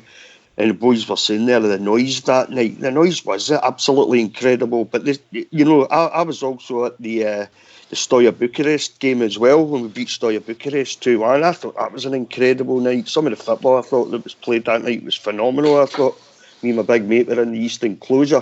and the boys were saying there the noise that night. The noise was absolutely incredible. But you know, I was also at the Steaua Bucharest game as well, when we beat Steaua Bucharest 2-1. I thought that was an incredible night. Some of the football I thought that was played that night was phenomenal. I thought me and my big mate were in the East Enclosure.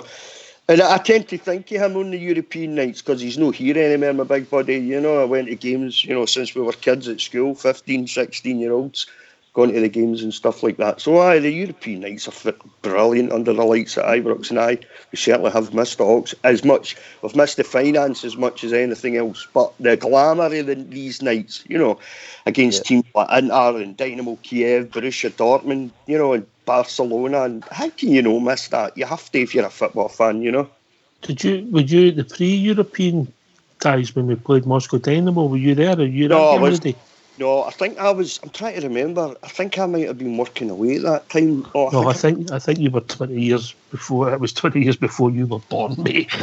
And I tend to think of him on the European nights because he's not here anymore, my big buddy. You know, I went to games, you know, since we were kids at school, 15, 16-year-olds, going to the games and stuff like that. So, the European nights are brilliant under the lights at Ibrox, and we certainly have missed the Hawks as much. We've missed the finance as much as anything else, but the glamour of these nights, you know, against teams like Inter and Dynamo Kiev, Borussia Dortmund, you know, and Barcelona, and how can you not miss that? You have to if you're a football fan, you know. Would you the pre-European ties when we played Moscow Dynamo? Were you there? No, I think I was. I'm trying to remember. I think I might have been working away at that time. I think you were 20 years before. It was 20 years before you were born, mate.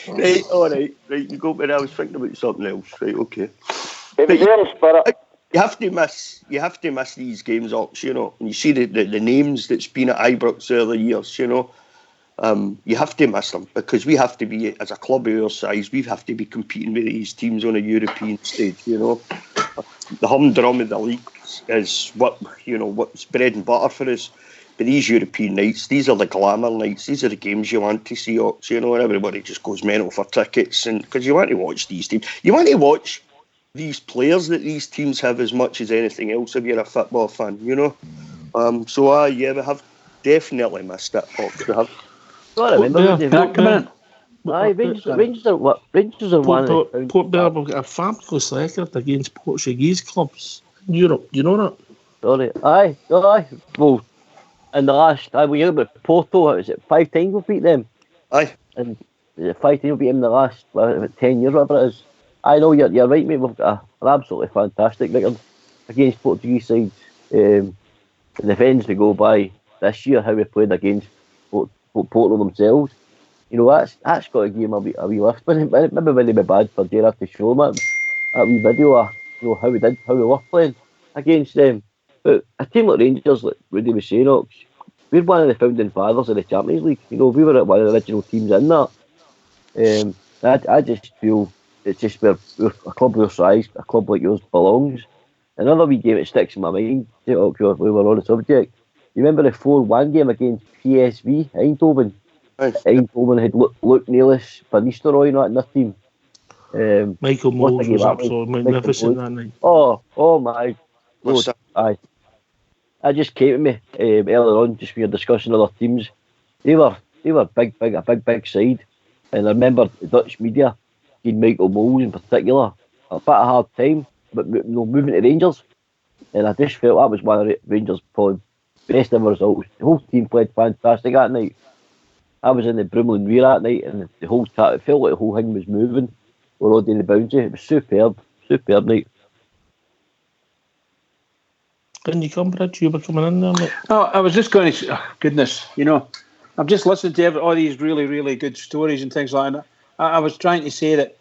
Right, all right. You go, but I was thinking about something else. Right, okay. You have to miss these games, Ox, you know. And you see the names that's been at Ibrox over the years, you know. You have to miss them because we have to be, as a club of our size, we have to be competing with these teams on a European stage, you know. The humdrum of the league is what's bread and butter for us. But these European nights, these are the glamour nights. These are the games you want to see, Ox, you know, and everybody just goes mental for tickets, and because you want to watch these teams. You want to watch these players that these teams have as much as anything else if you're a football fan, you know. We have definitely missed it, Ox. We have. I remember. Rangers are one. Port Bell have got a fabulous record against Portuguese clubs in Europe. Do you know that? Sorry. Aye. Well, in the last, when you look at Porto, was it 5 times we beat them? Aye. And 5 times we beat them in the last 10 years, whatever it is. I know you're right, mate. We've got an absolutely fantastic record against Portuguese sides. The defence to go by this year, how we played against Porto themselves. You know, that's got to give him a wee lift. Maybe when they were bad for Gerrard to show them that wee video of, you know, how we were playing against them. But a team like Rangers, like Rudy was saying, Ox, we're one of the founding fathers of the Champions League. You know, we were one of the original teams in that. I just feel it's just where a club your size, a club like yours belongs. Another wee game that sticks in my mind, Ox, if we were on the subject, you remember the 4-1 game against PSV Eindhoven? Right. Eindhoven had Luke Nealis, Van Nistelrooy in their team. Michael Moles was absolutely magnificent that night. Oh my Lord. Aye. That just came to me earlier on, just when you're discussing other teams. They were a big side. And I remember the Dutch media, Michael Moles in particular, a bit of a hard time, but moving to Rangers. And I just felt that was one of Rangers' probably best ever results. The whole team played fantastic that night. I was in the Brimley Weir that night, and the whole it felt like the whole thing was moving. We're all doing the bouncy. It was superb night. Can you come, Bridge? You were coming in there, mate. Oh, I was just going to. Oh, goodness, I've just listened to all these really, really good stories and things like that. I was trying to say that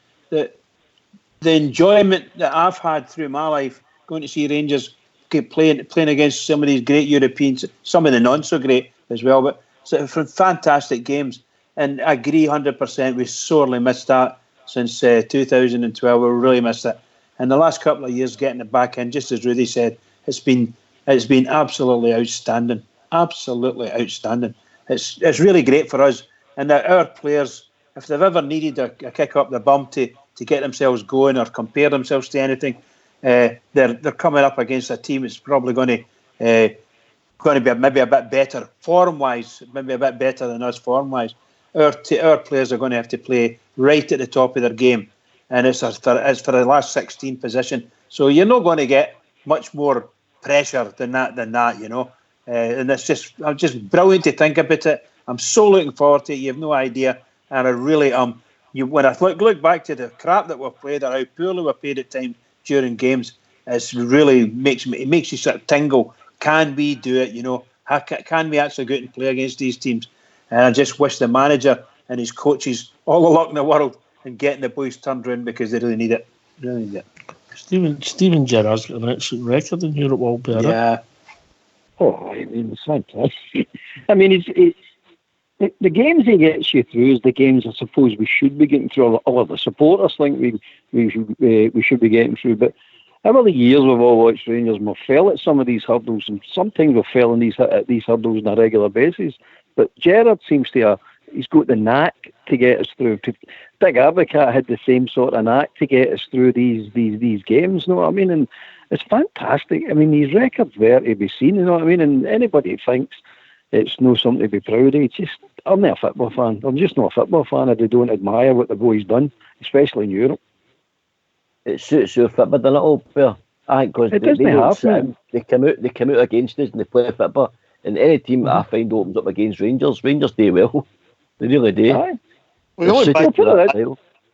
the enjoyment that I've had through my life going to see Rangers keep playing against some of these great Europeans, some of the not so great as well, but from fantastic games. And I agree 100%. We sorely missed that since 2012. We really missed it. And the last couple of years, getting it back in, just as Rudy said, it's been absolutely outstanding. Absolutely outstanding. It's really great for us. And that our players, if they've ever needed a kick up the bum to get themselves going or compare themselves to anything, they're coming up against a team that's probably going to be maybe a bit better form-wise, maybe a bit better than us form-wise. Our players are going to have to play right at the top of their game, and it's for the last 16 position. So you're not going to get much more pressure than that, and it's just brilliant to think about it. I'm so looking forward to it. You have no idea, and I really am. When I look back to the crap that we've played or how poorly we've played at times during games, it really makes you sort of tingle. Can we do it? Can we actually go out and play against these teams? And I just wish the manager and his coaches all the luck in the world in getting the boys turned around, because they really need it. Really need it. Steven Gerrard's got an excellent record in Europe altogether. Yeah. Oh, I mean, it's fantastic. I mean, the games he gets you through is the games I suppose we should be getting through. All of the supporters think we should be getting through. But over the years we've all watched Rangers, we've fell at some of these hurdles, and sometimes we've fell at these hurdles on a regular basis. But Gerrard seems to he's got the knack to get us through. Big Abdicat had the same sort of knack to get us through these games, you know what I mean? And it's fantastic. I mean, his record's there to be seen, you know what I mean? And anybody thinks it's no something to be proud of, I'm not a football fan. I'm just not a football fan if they don't admire what the boy's done, especially in Europe. It suits your football, doesn't it, all fair? I think because they come out against us and they play football. And any team that I find opens up against Rangers do well. They really do. Aye. Well,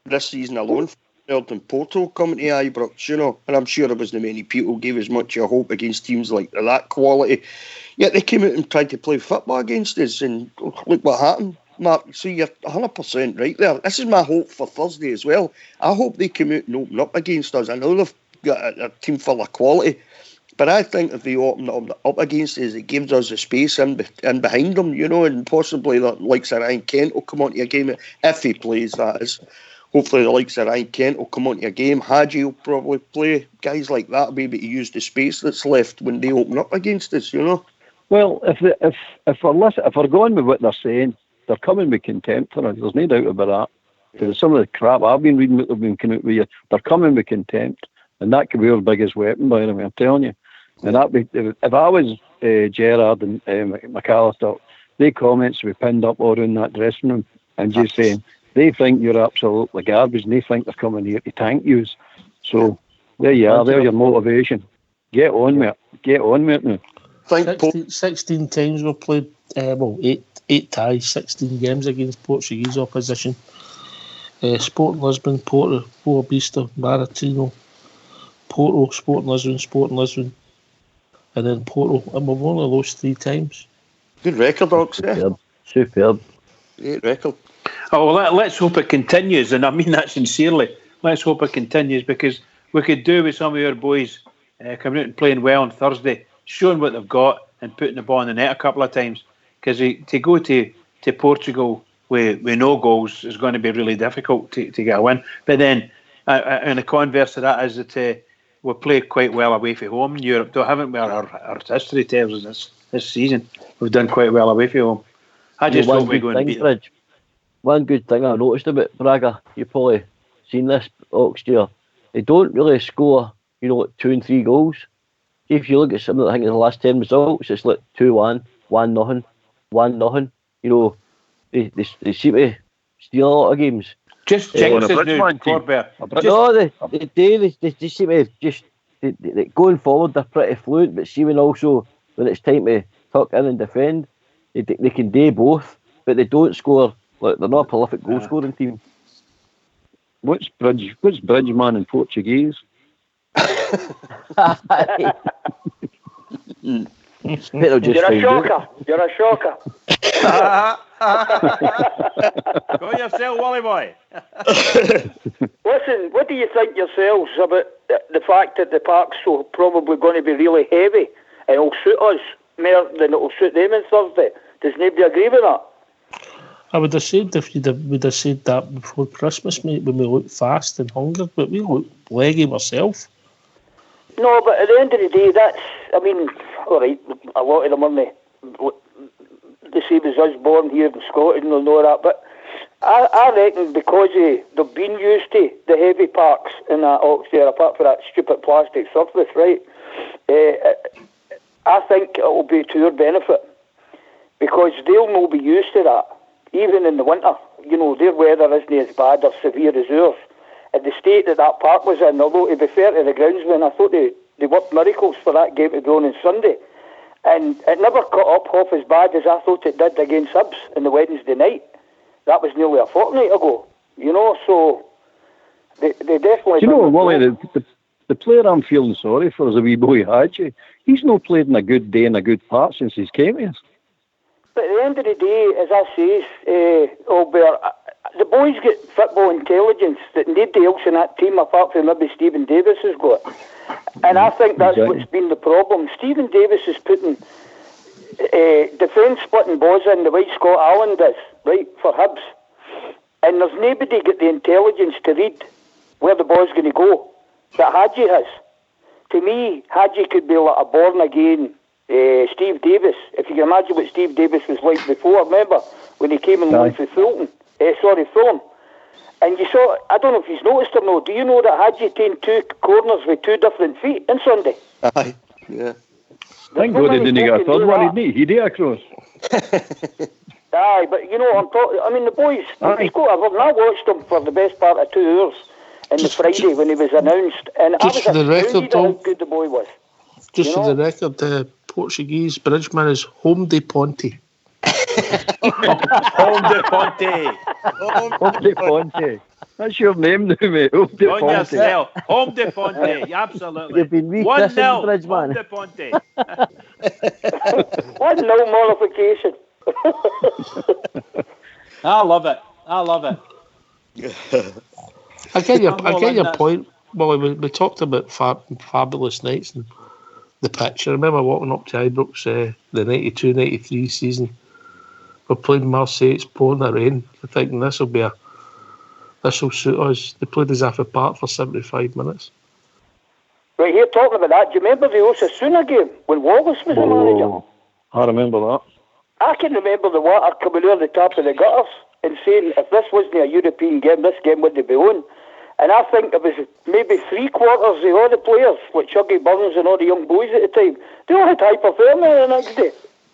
this season alone, and Porto coming to Ibrox, and I'm sure there wasn't many people gave as much a hope against teams like that quality. Yet they came out and tried to play football against us, and look what happened. Mark, so you're 100% right there. This is my hope for Thursday as well. I hope they come out and open up against us. I know they've got a team full of quality, but I think if they open up against us, it gives us the space in behind them, and possibly the likes of Ryan Kent will come onto a game, if he plays, that is. Hopefully the likes of Ryan Kent will come onto a game. Hadji will probably play. Guys like that will be able to use the space that's left when they open up against us, Well, if we're going with what they're saying, they're coming with contempt for us. There's no doubt about that. Because some of the crap I've been reading what they've been coming with, they're coming with contempt. And that could be our biggest weapon, by the way, I'm telling you. And if I was Gerrard and McAllister, their comments would be pinned up all around that dressing room and just saying they think you're absolutely garbage and they think they're coming here to tank you. So there you are, there's your motivation. Get on with it now. 16 times we've played, 8 ties, 16 games against Portuguese opposition. Sporting Lisbon, Porto, Boa Vista, Maratino, Porto, Sporting Lisbon, and then Porto, and we've only lost 3 times. Good record, Ox. Superb. Great record. Oh, well, let's hope it continues, and I mean that sincerely. Let's hope it continues, because we could do with some of our boys coming out and playing well on Thursday, showing what they've got and putting the ball in the net a couple of times. Because to go to Portugal with no goals is going to be really difficult to get a win. But then, and the converse of that is that we play quite well away from home in Europe, haven't we? Our history tells us this season we've done quite well away from home. I just hope we're going to beat them. One good thing I noticed about Braga, you've probably seen this, Oxtear, they don't really score, 2 and 3 goals. If you look at some of the last 10 results, it's like 2-1, 1-0, 1-0. They seem to steal a lot of games. Just jinxes now, Corbett. No, they seem to just going forward. They're pretty fluent, but see when it's time to tuck in and defend, they can do both. but they don't score. Like, they're not a prolific goal scoring team. What's Bridgeman in Portuguese? You're a shocker. You're a shocker. Go yourself, Wally boy. Listen, what do you think yourselves about the fact that the park's so probably going to be really heavy and it'll suit us more than it'll suit them on Thursday? Does nobody agree with that? I would have said would have said that before Christmas, mate, when we looked fast and hungered, but we look leggy ourselves. No, but at the end of the day, all right, a lot of them are the same as us born here in Scotland and know that, but I reckon because they've been used to the heavy parks in that Oxford, apart from that stupid plastic surface, right? I think it will be to their benefit because they'll not be used to that. Even in the winter, their weather isn't as bad or severe as ours. At the state that park was in, although to be fair to the groundsmen, I thought they worked miracles for that game to be on Sunday. And it never cut up half as bad as I thought it did against Hibs on the Wednesday night. That was nearly a fortnight ago, so they definitely... Do you know, Wally, the player I'm feeling sorry for is a wee boy Hadji. He's not played in a good day and a good part since he's came here. But at the end of the day, as I say, Albert, the boys get football intelligence that nobody else in that team, apart from maybe Stephen Davis, has got. And I think that's what's been the problem. Stephen Davis is putting defence-splitting balls in the way Scott Allen does, right, for Hibs. And there's nobody got the intelligence to read where the ball's going to go that Hadji has. To me, Hadji could be like a born-again Steve Davis. If you can imagine what Steve Davis was like before, remember, when he came in loan for Fulham. And you saw, I don't know if you've noticed or no, do you know that Hadji taken 2 corners with 2 different feet on Sunday? Aye, yeah. Thank God he didn't get a third one, he did a cross. Aye, but I'm talking, the boys, he's got a run. I watched him for the best part of 2 hours on the Friday when he was announced, and I was astounded how good the boy was. Just for the record, the Portuguese Bridgeman is Home de Ponte. Home de Ponte. Home de Ponte. That's your name now, mate. Home de Ponte. Yourself. Home de Ponte. Absolutely. You've been 1-0. Bridgeman. Home de Ponte. 1-0 modification. I love it. I get your point. Well, we talked about fabulous nights and the pitch. I remember walking up to Ibrox the 92-93 season. We're playing Marseille, it's pouring the rain. I think this will suit us. They played us half apart for 75 minutes. Right here, talking about that, do you remember the Osasuna game when Wallace was the manager? I remember that. I can remember the water coming over the top of the gutters and saying if this wasn't a European game, this game wouldn't be on. And I think it was maybe 3/4 of all the players, like Chuggy Burns and all the young boys at the time, they all had hypothermia the next day.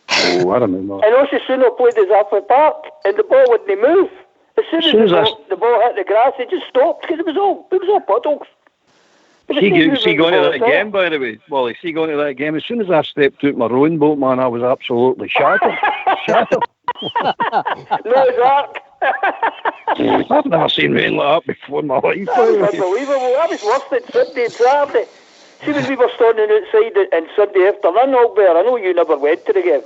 Oh, I remember. And Osasuna played us off the park, and the ball wouldn't move. As soon as the ball hit the grass, it just stopped because it was all puddles. See going to that game, by the way, Wally. See going to that game. As soon as I stepped out my rowing boat, man, I was absolutely shattered. No, Zark. I've never seen rain like that before in my life. That was unbelievable. That was worse than Sunday and Saturday. See, when we were standing outside on Sunday afternoon, Albert, I know you never went to the game.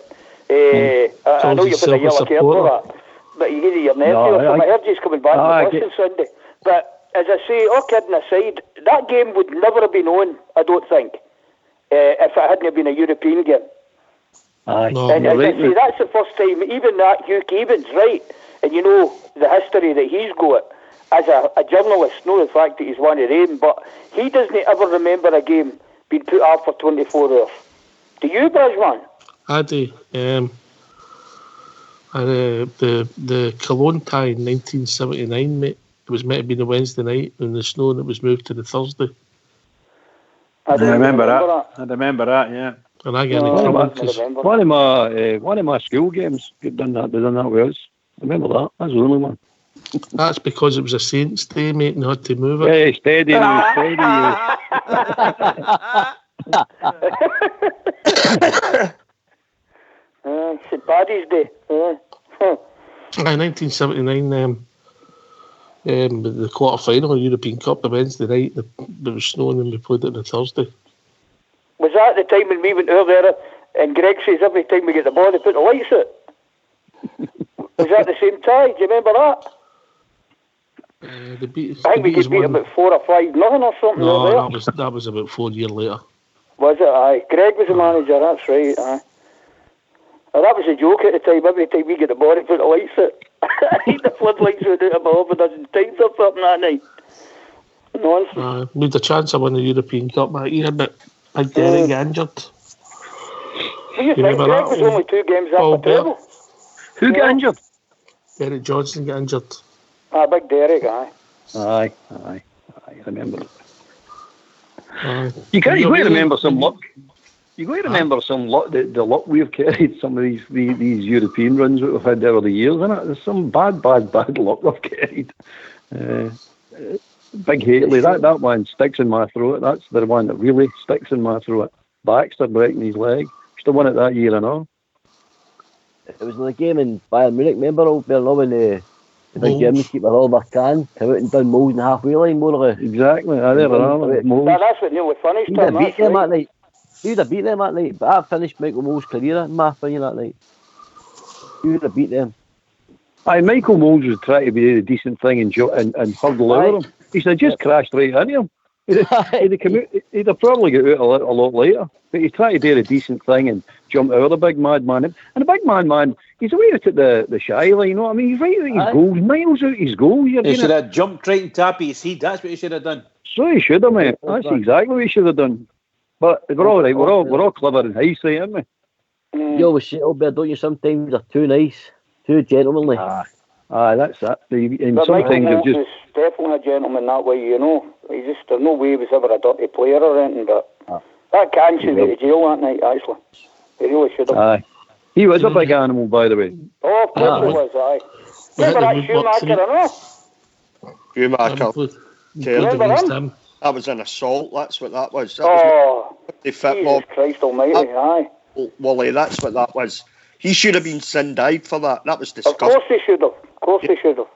I know you've been a yellow card for that. But you get your nephew. I heard he's coming back to the bus on Sunday. But as I say, all kidding aside, that game would never have been on, I don't think, if it hadn't been a European game. And as I say, that's the first time, even that Hugh Keevins, right? And you know the history that he's got as a journalist, know the fact that he's one of them, but he doesn't ever remember a game being put off for 24 hours. Do you, Bridgeman? I do. The Cologne tie in 1979, mate, it was meant to be the Wednesday night in the snow and it was moved to the Thursday. I remember that, yeah. And I get any trouble because one of my school games done that with us. I remember that. That's the only one. That's because it was a Saints Day, mate, and had to move it. Hey, steady. St. Paddy's Day. 1979. The quarter final of the European Cup, the Wednesday night. There was snowing and we played it on a Thursday. Was that the time when we went over there and Greg says every time we get the ball, they put the lights out? Was that the same tie? Do you remember that? I think we could beat about 4 or 5 nothing or something. No, that was about 4 years later. Was it? Aye. Greg was the manager, that's right. Aye. That was a joke at the time. Every time we get the ball, they put the lights out. The floodlights went out about 6 times or something that night. Nonsense. We had a chance of winning the European Cup that year, but Big Derek got injured. What do you think? Greg was only 2 games after table. Who got injured? Derek Johnson got injured. Big Derek, aye. Aye, I remember it. You got to remember some luck. You got to remember some luck. The luck we've carried some of these European runs that we've had over the years, isn't it? There's some bad luck we've carried. Big Haley, that one sticks in my throat. That's the one that really sticks in my throat. Baxter breaking his leg. Still won it that year and all. It was in the game in Bayern Munich. Remember when the big German keeper Oliver Kahn came out and done Moles in the halfway line, more or less. Exactly. That's what nearly finished him. He would have beat them that night, but that finished Michael Moles' career, in my opinion, that night. He would have beat them. Michael Moles was trying to be a decent thing and hurdle over him. He should have just crashed right into him. He'd have probably got out a lot later. But he tried to do a decent thing and jump out of the big madman. And the big man, he's away out at the shy line, you know what I mean? He's right at his goals, miles out his goals. He should have jumped right and tapped his head. That's what he should have done. So he should have, mate. That's exactly what he should have done. But we're all right. We're all clever in hindsight, aren't we? You always say, don't you? Sometimes they're too nice, too gentlemanly. That's that. And sometimes Michael was definitely a gentleman that way, you know. There's no way he was ever a dirty player or anything, but that Kahn should go to jail that night, actually. He really should have. He was a big animal, by the way. Oh, of course he was, aye. Remember that Schumacher or not? Schumacher. Remember him? That was an assault, that's what that was. Jesus Christ almighty, aye. Wally, that's what that was. He should have been sin-died for that. That was disgusting. Of course he should have.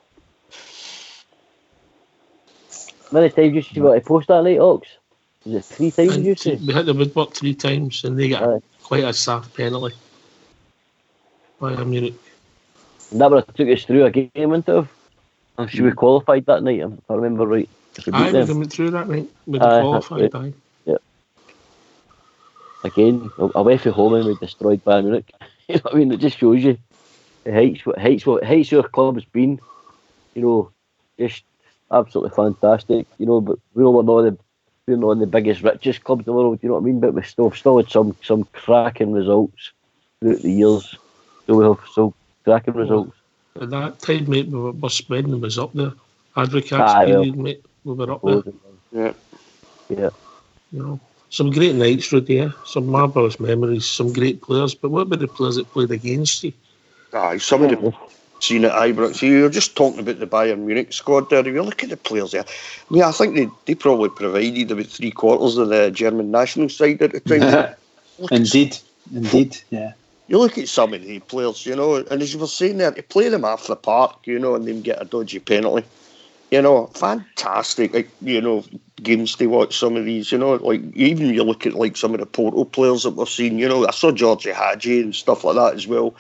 How many times you got to post that night, Ox? Was it 3 times you say? We hit the woodwork 3 times and they got quite a soft penalty. Bayern Munich. And that would have took us through a game, wouldn't it? I'm sure we qualified that night, if I remember right. We went through that night. We qualified, right. Yeah. Again, away from home and we destroyed Bayern Munich. You know what I mean? It just shows you the heights your club has been. You know, just absolutely fantastic. You know, but we're not the biggest, richest clubs in the world. You know what I mean? But we still had some cracking results throughout the years. So we have still cracking results. At that time, mate, we were spreading was up there. Advocates period, mate. We were up there. Yeah. You know, some great nights, Rudy. Yeah? Some marvellous memories. Some great players. But what about the players that played against you? Some of them seen at Ibrox. You were just talking about the Bayern Munich squad there. If you look at the players there, I think they probably provided about 3/4 of the German national side at the time. Indeed, yeah. You look at some of the players, you know, and as you were saying there, to play them off the park, you know, and then get a dodgy penalty. You know, fantastic, like, you know, games to watch some of these, you know, like, even you look at, like, some of the Porto players that we've seen, you know, I saw Georgie Hagi and stuff like that as well,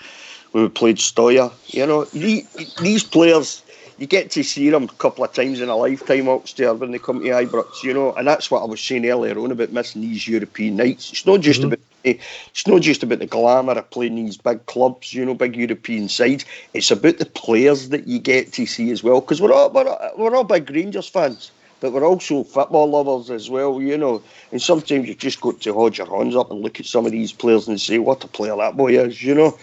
when we played Stoya, you know, these players, you get to see them a couple of times in a lifetime, Oxter, when they come to Ibrox, you know, and that's what I was saying earlier on about missing these European nights. It's not just about the glamour of playing these big clubs, you know, big European sides. It's about the players that you get to see as well, because we're all big Rangers fans, but we're also football lovers as well, you know. And sometimes you just got to hold your hands up and look at some of these players and say, what a player that boy is, you know.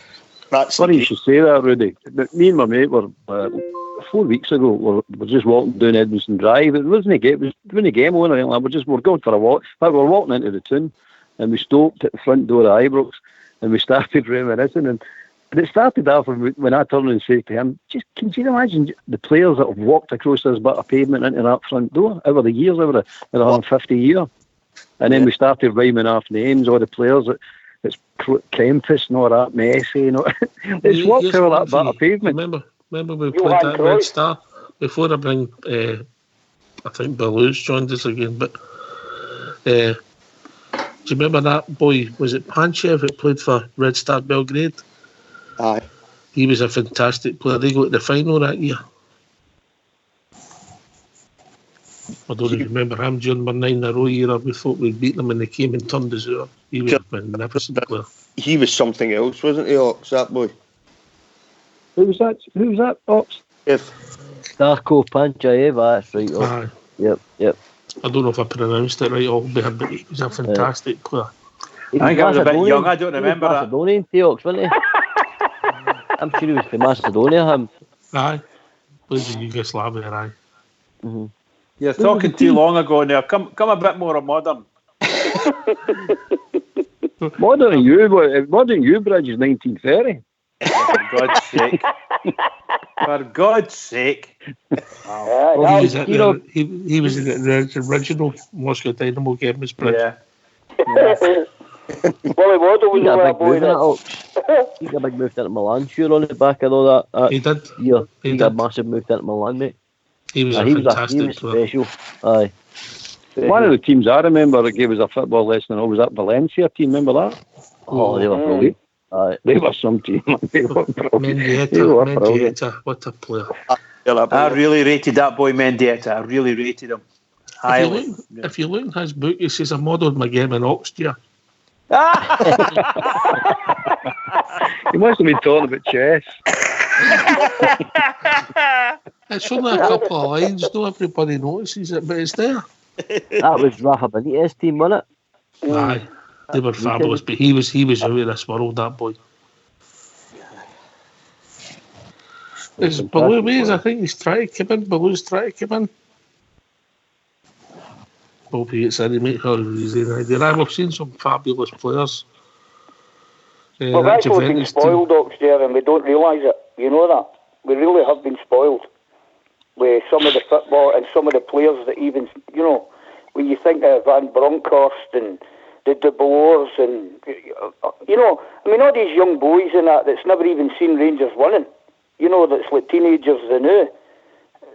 That's funny you should say that, Rudy. Me and my mate were 4 weeks ago. We're just walking down Edmondson Drive. It wasn't a game on or anything like that. We're going for a walk. In fact, we were walking into the town, and we stopped at the front door of Ibrox, and we started reminiscing. And it started off when I turned and said to him, can you imagine the players that have walked across this bit of pavement into that front door over the years, over the 150 years? And then we started rhyming off names, all the players that. It's Krempus and all that, Messi, you know. It's walked over that bit of pavement. Remember we played that Red Star? Before I bring, I think Belou's joined us again, but do you remember that boy, was it Panchev that played for Red Star Belgrade? Aye. He was a fantastic player. They got to the final that year. I don't even remember him during my 9 in a row year. We thought we'd beat them and they came and turned us out. He was a magnificent player. He was something else, wasn't he, Ox, that boy? Who was that, Ox? If Darko Panchaeva, that's right. Aye. Yep. I don't know if I pronounced it right, but he was a fantastic player. I think I was a bit young, I don't remember that. Macedonian Theox, wasn't he? I'm sure he was from Macedonia, him. Aye. Played in Yugoslavia, aye. Mm-hmm. You're talking too long ago now. Come a bit more modern. Modern you, Bridge, is 1930. For God's sake. For God's sake. Wow. He was in the original Moscow Dynamo game, Miss Bridge. Well, he got a big move in it. He got a big move into Milan, sure, on the back of all that. He did. Yeah, he got a massive move into Milan, mate. He was fantastic player. Special. Aye. One of the teams I remember that gave us a football lesson was that Valencia team, remember that? Oh, they were brilliant. They were some team. They were Mendieta, what a player. I really rated that boy Mendieta. I really rated him. Highly. If you look in his book, he says, I modelled my game in Oxford. He must have been talking about chess. It's only a couple of lines, not everybody notices it, but it's there. That was Rafa Benitez's team, wasn't it? Aye, they were fabulous, but he was out of this world, that boy. It's Bellew ways, I think he's trying to come in. Bellew's trying to come in. Hope he gets in to make her easy idea. We've seen some fabulous players. We've actually been spoiled, Oxford, and we don't realise it. You know that? We really have been spoiled with some of the football and some of the players that even, you know, when you think of Van Bronckhorst and the De Boers and, you know, I mean, all these young boys and that's never even seen Rangers winning, you know, that's like teenagers they know.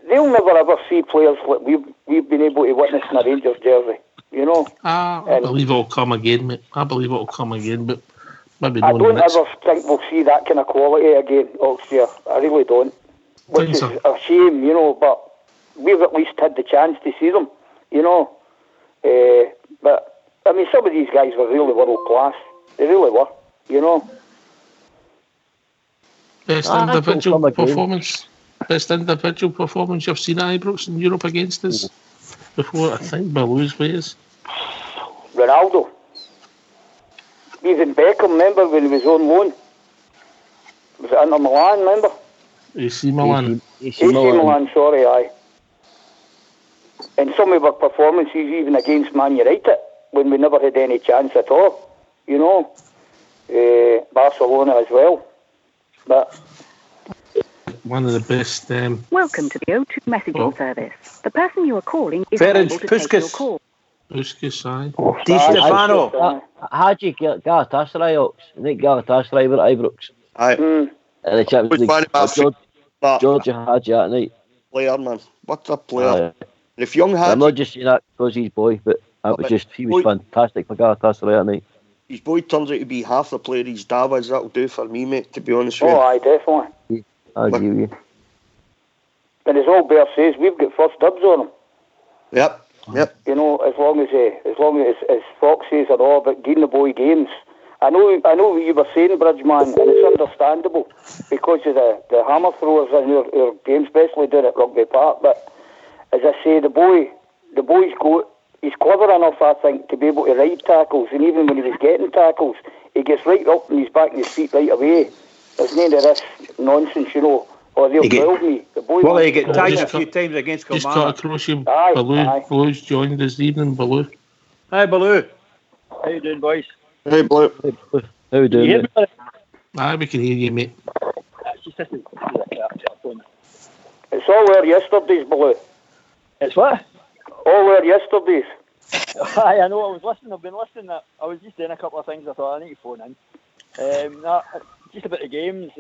They'll never ever see players like we've been able to witness in a Rangers jersey, you know. I believe it'll come again, mate. I believe it'll come again, but maybe I don't ever think we'll see that kind of quality again, Oxford. I really don't. Which is a shame, you know, but we've at least had the chance to see them, you know. But, I mean, some of these guys were really world class. They really were, you know. Best individual performance you've seen at Ibrox in Europe against us before, I think, Bellew's ways. Ronaldo. Even Beckham, remember, when he was on loan? Was it Inter Milan, remember? AC Milan. AC Milan, sorry, aye. And some of our performances, even against Man United, when we never had any chance at all, you know. Barcelona as well. But one of the best. Welcome to the O2 messaging service. The person you are calling is unable to take your call. Puskas, aye. Di Stefano. Hadji Galatasaray, Ox. I think Galatasaray were at Ibrox. Aye. And the Champions League. Georgia Hadji that night. Player, man. What a player. If young Hadji... I'm not just saying that because he's boy, but he was fantastic for Galatasaray that night. His boy turns out to be half the player his dad was. That'll do for me, mate, to be honest with you. Oh, aye, definitely. I agree with you. And as all Bear says, we've got first dibs on him. Yep. You know, as long as Foxes are all about getting the boy games. I know what you were saying, Bridgeman, and it's understandable because of the hammer throwers in our game, especially down at Rugby Park. But as I say, the boy's he's clever enough, I think, to be able to ride tackles, and even when he was getting tackles, he gets right up and he's back on his feet right away. There's none of this nonsense, you know. Or they'll build me. The boy he get tagged a few times against Kilmarnock. Just cut across you, Bellew's joined this evening, Bellew. Hi, Bellew. How you doing, boys? Hey, Bellew. How you doing, mate? Aye, we can hear you, mate. It's all there yesterday's, Bellew. It's what? All there yesterday's. Aye, I know. I've been listening. I was just doing a couple of things. I thought I need to phone in. Just about the games.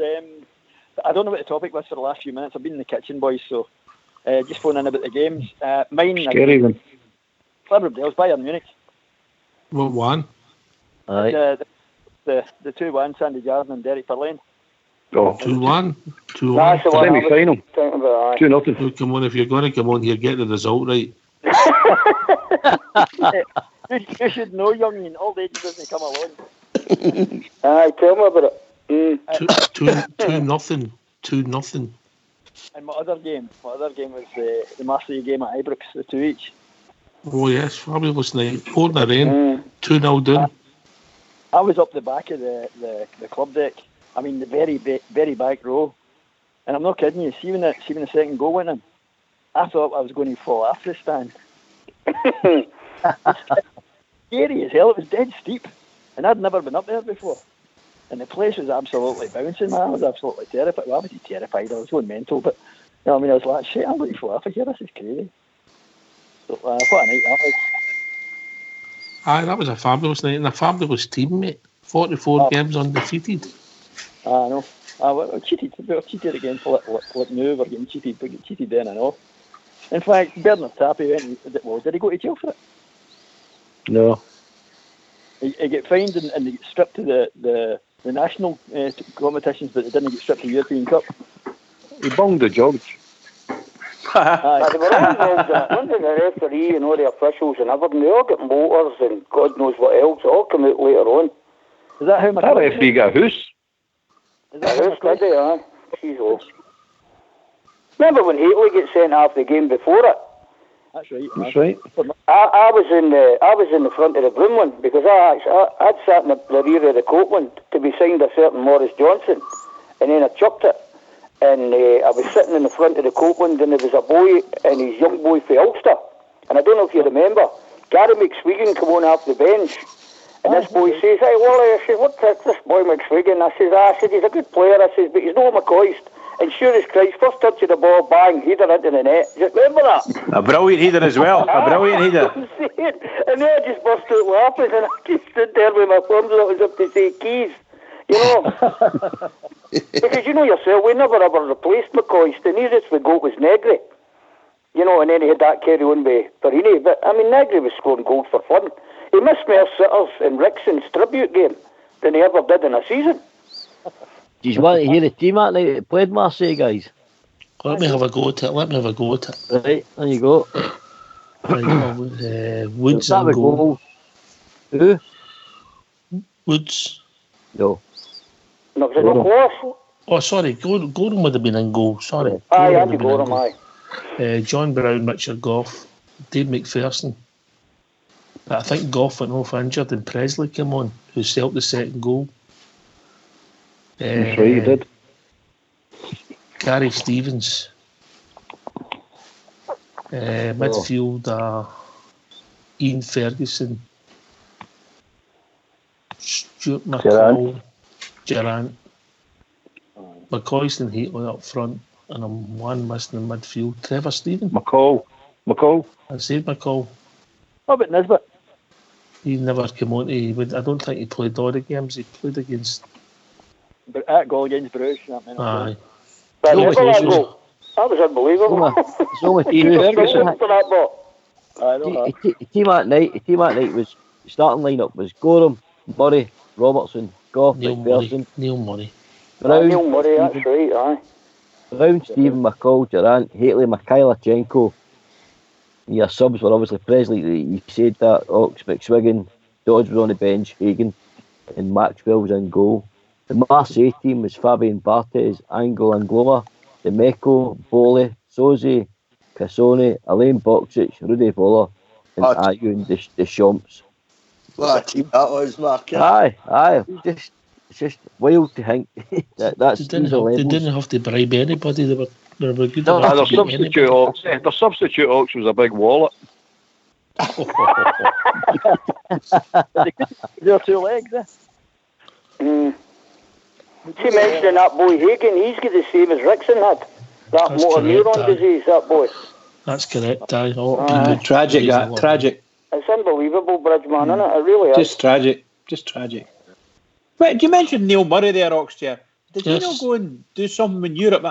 I don't know what the topic was for the last few minutes. I've been in the kitchen, boys, so just phoning in about the games. Mine. Scary one. Clever Dales, Bayern Munich. What one? The 2-1, Sandy Jardine and Derek Perlane. Oh, 2-1. 2-1. That's the one I was Semi-final. thinking about. 2-0. Oh, come on, if you're going to come on here, get the result right. You should know, young, old age doesn't come alone. Aye, tell me about it. 2-0. 2-0. And my other game was the Marseille game at Ibrox, the 2 each. Oh yes, fabulous night. Pouring the rain. 2-0 down. I was up the back of the club deck. I mean, the very back row. And I'm not kidding you. See when the second goal went in, I thought I was going to fall off the stand. Scary as hell. It was dead steep, and I'd never been up there before. And the place was absolutely bouncing, man. I was absolutely terrified. Well, I wasn't terrified. I was going mental, but you know what I mean, I was like, shit, I'm going to fall off here. This is crazy. So, what a night that was. Aye, that was a fabulous night and a fabulous team, mate. 44 games undefeated. I know. We cheated again for like new. We're getting cheated. We get cheated then, I know. In fact, Bernard Tapie did he go to jail for it? No. He get fined and they get stripped to the national competitions, but they didn't get stripped to the European Cup. He bunged the judge. They were all involved in it. One thing the referee and all the officials and everything, they all get motors and God knows what else. It all come out later on. Is that how that referee got a house? Is that a house, did he? Aye. She's off. Remember when Haley get sent off the game before it? That's right. That's right. I was in the front of the broom one because I'd sat in the rear of the coat one to be signed a certain Morris Johnson, and then I chucked it, and I was sitting in the front of the coat one, and there was a boy and his young boy for Ulster, and I don't know if you remember, Gary McSwiggan come on off the bench, and this boy says, "Hey Wally," I said, "What's this boy McSwiggan?" I said, "He's a good player," I said, "but he's no McCoist." And sure as Christ, first touch of the ball, bang, header into the net. Do you remember that? A brilliant header as well. A brilliant header. And then I just burst out laughing, and I just stood there with my thumbs up as if to say keys. You know? Because you know yourself, we never ever replaced McCoist. The nearest we got was Negri. You know, and then he had that carry on by Perini. But, I mean, Negri was scoring goals for fun. He missed more sitters in Rickson's tribute game than he ever did in a season. Do you want to hear the team that night that played Marseille, guys? Let me have a go at it. Right, there you go. Woods and goal. Who? Woods. No. No, was it not close? Oh, sorry. Gorham would have been in goal. Sorry. Aye, Andy Gorham, aye. John Brown, Richard Gough, Dave McPherson. But I think Gough went off injured and Presley came on, who set up the second goal. That's right, you did. Gary Stevens. Midfield, Ian Ferguson. Stuart McCall. Gerrand. McCoist and Heatley up front. And I'm one missing in midfield. Trevor Stephen. McCall. I said McCall. How about Nisbet? He never came on. I don't think he played all the games. He played against... At goal against Bruges. Aye. That was unbelievable. It's only two. The team that night was starting lineup was Gorham, Murray, Robertson, Gough, McPherson, Neil Murray. Brown, Neil Murray, that's right, aye. Brown, Stephen, McCall, Gerrand, Haley, Mikhailichenko. Your subs were obviously Presley. You said that. Ox, McSwiggan, Dodge was on the bench, Hagan, and Maxwell was in goal. The Marseille team was Fabien Barthez, Angel Angloma, Demeco, Bole, Sozi, Cassone, Alain Boksic, Rudy Voller, and Ayun Deschamps. What a team that was, Mark. Aye. It's just wild to think that's they didn't have to bribe anybody. They were good. Their substitute Ox was a big wallet. There are two legs, She mentioned that boy Hagan, he's got the same as Rickson had. That motor neuron disease, that boy. That's correct, aye. Tragic. It's unbelievable, Bridgeman, isn't it? It really is. Just tragic. Wait, you mentioned Neil Murray there, Oxchair. Did you not go and do something in Europe?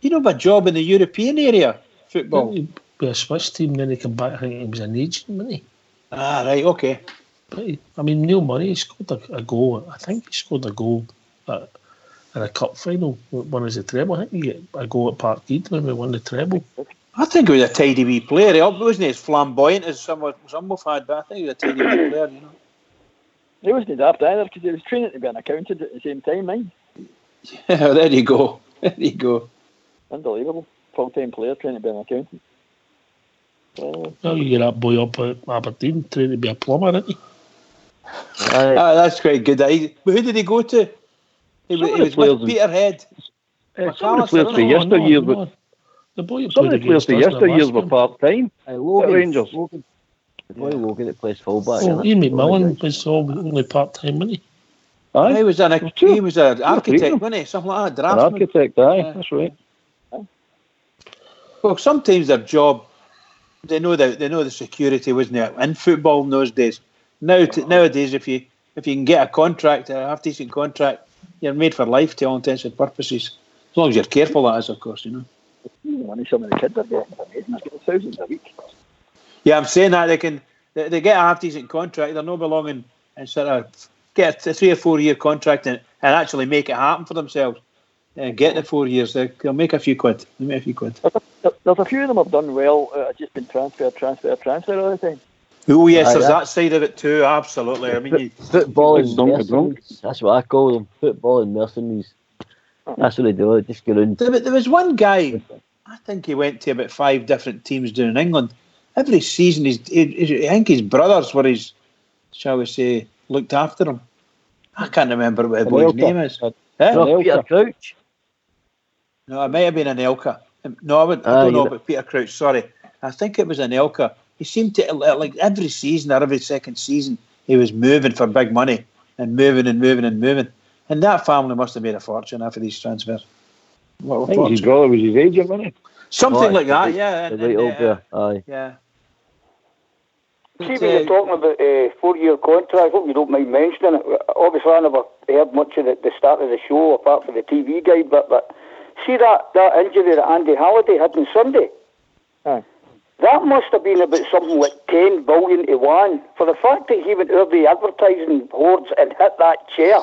You know, a job in the European area football. Be a Swiss team, then he come back. I think he was an agent, wasn't he? Ah, right, okay. But I mean, Neil Murray scored a goal. I think he scored a goal in a cup final. One is the treble. I think he got a goal at Parkhead when we won the treble. I think he was a tidy wee player. He wasn't as flamboyant as some have had, but I think he was a tidy wee player, you know. He wasn't daft either because he was training to be an accountant at the same time, mind. Yeah, there you go. There you go. Unbelievable. Full-time player training to be an accountant. Well, you get that boy up at Aberdeen training to be a plumber, isn't he? That's quite good. But who did he go to? He was with Peterhead. Some of the players for yesteryear, but the boy some of the players for yesteryear were part-time at Rangers. The boy Logan that plays fullback. Ian McMillan was only part-time, wasn't he? Aye. He was an architect, wasn't he? Something like that. An architect, that's right. Well, sometimes their job, they know the security wasn't there in football in those days. Nowadays, if you can get a contract, a half-decent contract, you're made for life to all intents and purposes. As long as you're careful, that is, of course, you know. Money some of the kids are getting amazing. They're getting thousands a week. Yeah, I'm saying that they get a half-decent contract. They're not belonging and sort of get a 3 or 4 year contract and actually make it happen for themselves. And get the 4 years, they'll make a few quid. There's a few of them have done well. Just been transfer all the time. Oh yes, there's that side of it too. Absolutely. I mean, football and mercenaries. That's what I call them. Football and mercenaries. That's what they do. Just get around. There was one guy. I think he went to about 5 different teams down in England. Every season, I think his brothers were his, shall we say, looked after him. I can't remember what the boy's name is. Peter Crouch. No, it might have been an Elka. No, I don't know about Peter Crouch. Sorry, I think it was an Elka. He seemed to, like every season or every second season, he was moving for big money and moving. And that family must have made a fortune after these transfers. I think his brother was his agent, wasn't he? Something like that, yeah. Yeah. See, when you're talking about a 4 year contract, I hope you don't mind mentioning it. Obviously, I never heard much of the start of the show apart from the TV guide, but see that injury that Andy Halliday had on Sunday? Aye. That must have been about something like 10 billion to 1 for the fact that he went over the advertising boards and hit that chair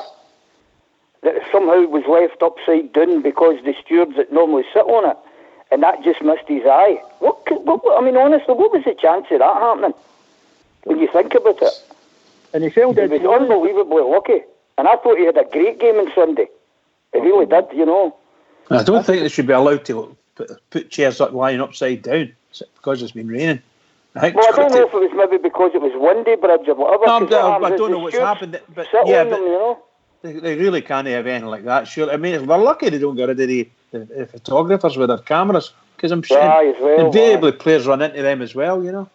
that somehow was left upside down because the stewards that normally sit on it, and that just missed his eye. I mean, honestly, what was the chance of that happening when you think about it? And he fell dead. He was unbelievably lucky, and I thought he had a great game on Sunday. He really did, you know. I don't think they should be allowed to put chairs up lying upside down because it's been raining. I don't know if it was maybe because it was windy bridge or whatever. I don't know what's happened, but yeah, but you know, they really can't have anything like that. Sure, I mean, we're lucky they don't get rid of the photographers with their cameras because I'm sure invariably players run into them as well. You know.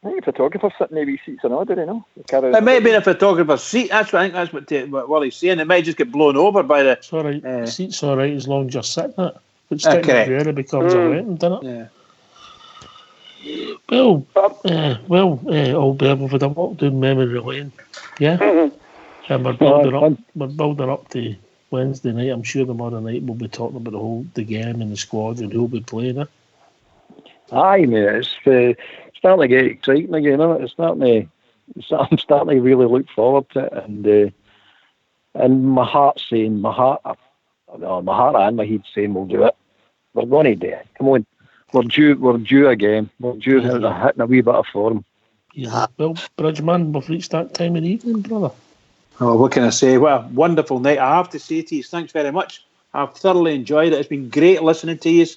I think a photographer sitting in these seats and all, do they know? It might have been a photographer's seat. I think that's what Wally's saying. It might just get blown over by the. It's all right. Seat's all right as long as you're sitting in it. But sticking there, it becomes a renting, doesn't it? Yeah. Well, old Bear, we've had a walk down memory lane. Yeah. And we're building up to Wednesday night. I'm sure tomorrow night we'll be talking about the game and the squad and who'll be playing it. Aye, mate. It's starting to get exciting again, isn't it? I'm starting to really look forward to it, and my heart's saying, my heart and my head's saying we'll do it. We're going to do it. Come on, we're due again. We're due hitting a wee bit of form. Yeah. Well, Bridgeman, we've reached that time of the evening, brother. Oh, what can I say? What a wonderful night. I have to say to you, thanks very much. I've thoroughly enjoyed it. It's been great listening to you.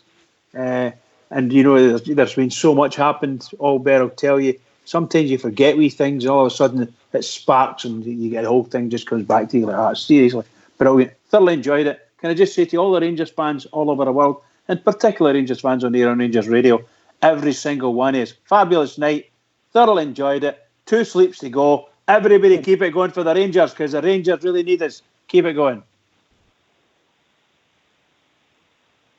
And, you know, there's been so much happened. All Bear will tell you. Sometimes you forget wee things. And all of a sudden, it sparks and you get the whole thing just comes back to you like that. Seriously. Brilliant. Thoroughly enjoyed it. Can I just say to all the Rangers fans all over the world, and particularly Rangers fans on here on Rangers Radio, every single one is fabulous night. Thoroughly enjoyed it. 2 sleeps to go. Everybody keep it going for the Rangers because the Rangers really need us. Keep it going.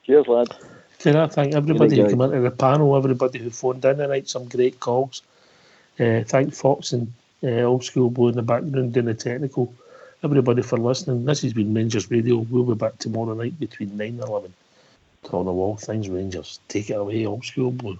Cheers, lads. Can I thank everybody who came into the panel, everybody who phoned in tonight, some great calls. Thank Fox and Old School Boy in the background doing the technical. everybody for listening. This has been Rangers Radio. We'll be back tomorrow night between 9 and 11. Talking of all things Rangers. Take it away, Old School Blue.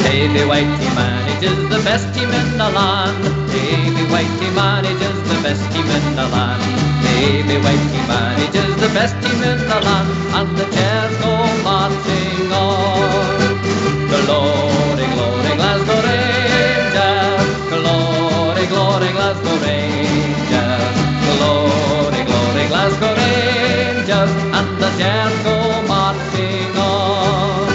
Davy Whitey manages the best team in the land. Davy Whitey manages the best team in the land. Davy Whitey manages the best team in the land. And the chairs go marching on. Glory, glory, Glasgow Rangers. Glory, glory, Glasgow Rangers. Glory, glory, Glasgow Rangers. And the chairs go marching on.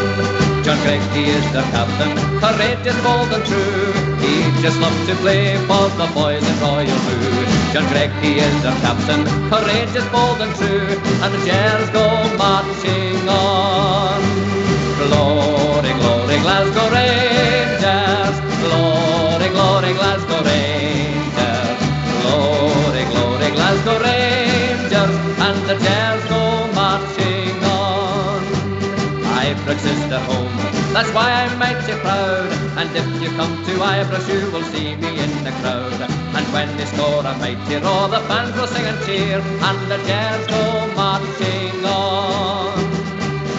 John Craigie is their captain, courageous, bold and true. He just loves to play for the boys in Royal Blue. John Craigie is their captain, courageous, bold and true. And the chairs go marching on. Glory, glory, Glasgow Rangers. Glory, glory, Glasgow Rangers. Glory, glory, Glasgow Rangers. And the chairs go marching on. Ibrox is their home, that's why I'm mighty proud. And if you come to Ibrox you will see me in the crowd. And when they score a mighty roar, the fans will sing and cheer. And the chairs go marching on.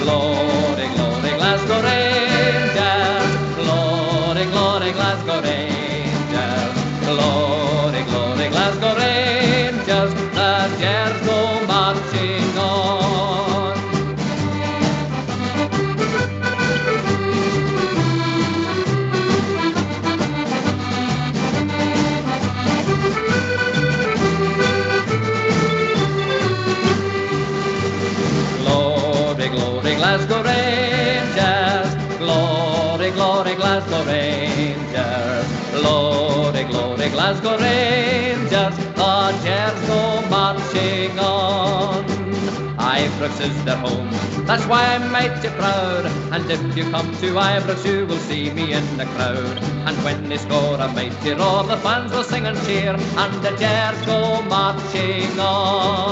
Glory, glory, Glasgow Rangers. Glory, glory, Glasgow Rangers. Glory, glory, Glasgow Rangers. The chairs go marching on. Glory, glory, Glasgow Rangers. Glory, glory, Glasgow Rangers. Glory, glory, Glasgow Rangers. The chairs go marching on. Ibrox is their home, that's why I'm mighty proud. And if you come to Ibrox you will see me in the crowd. And when they score a mighty roar, the fans will sing and cheer. And the chairs go marching on.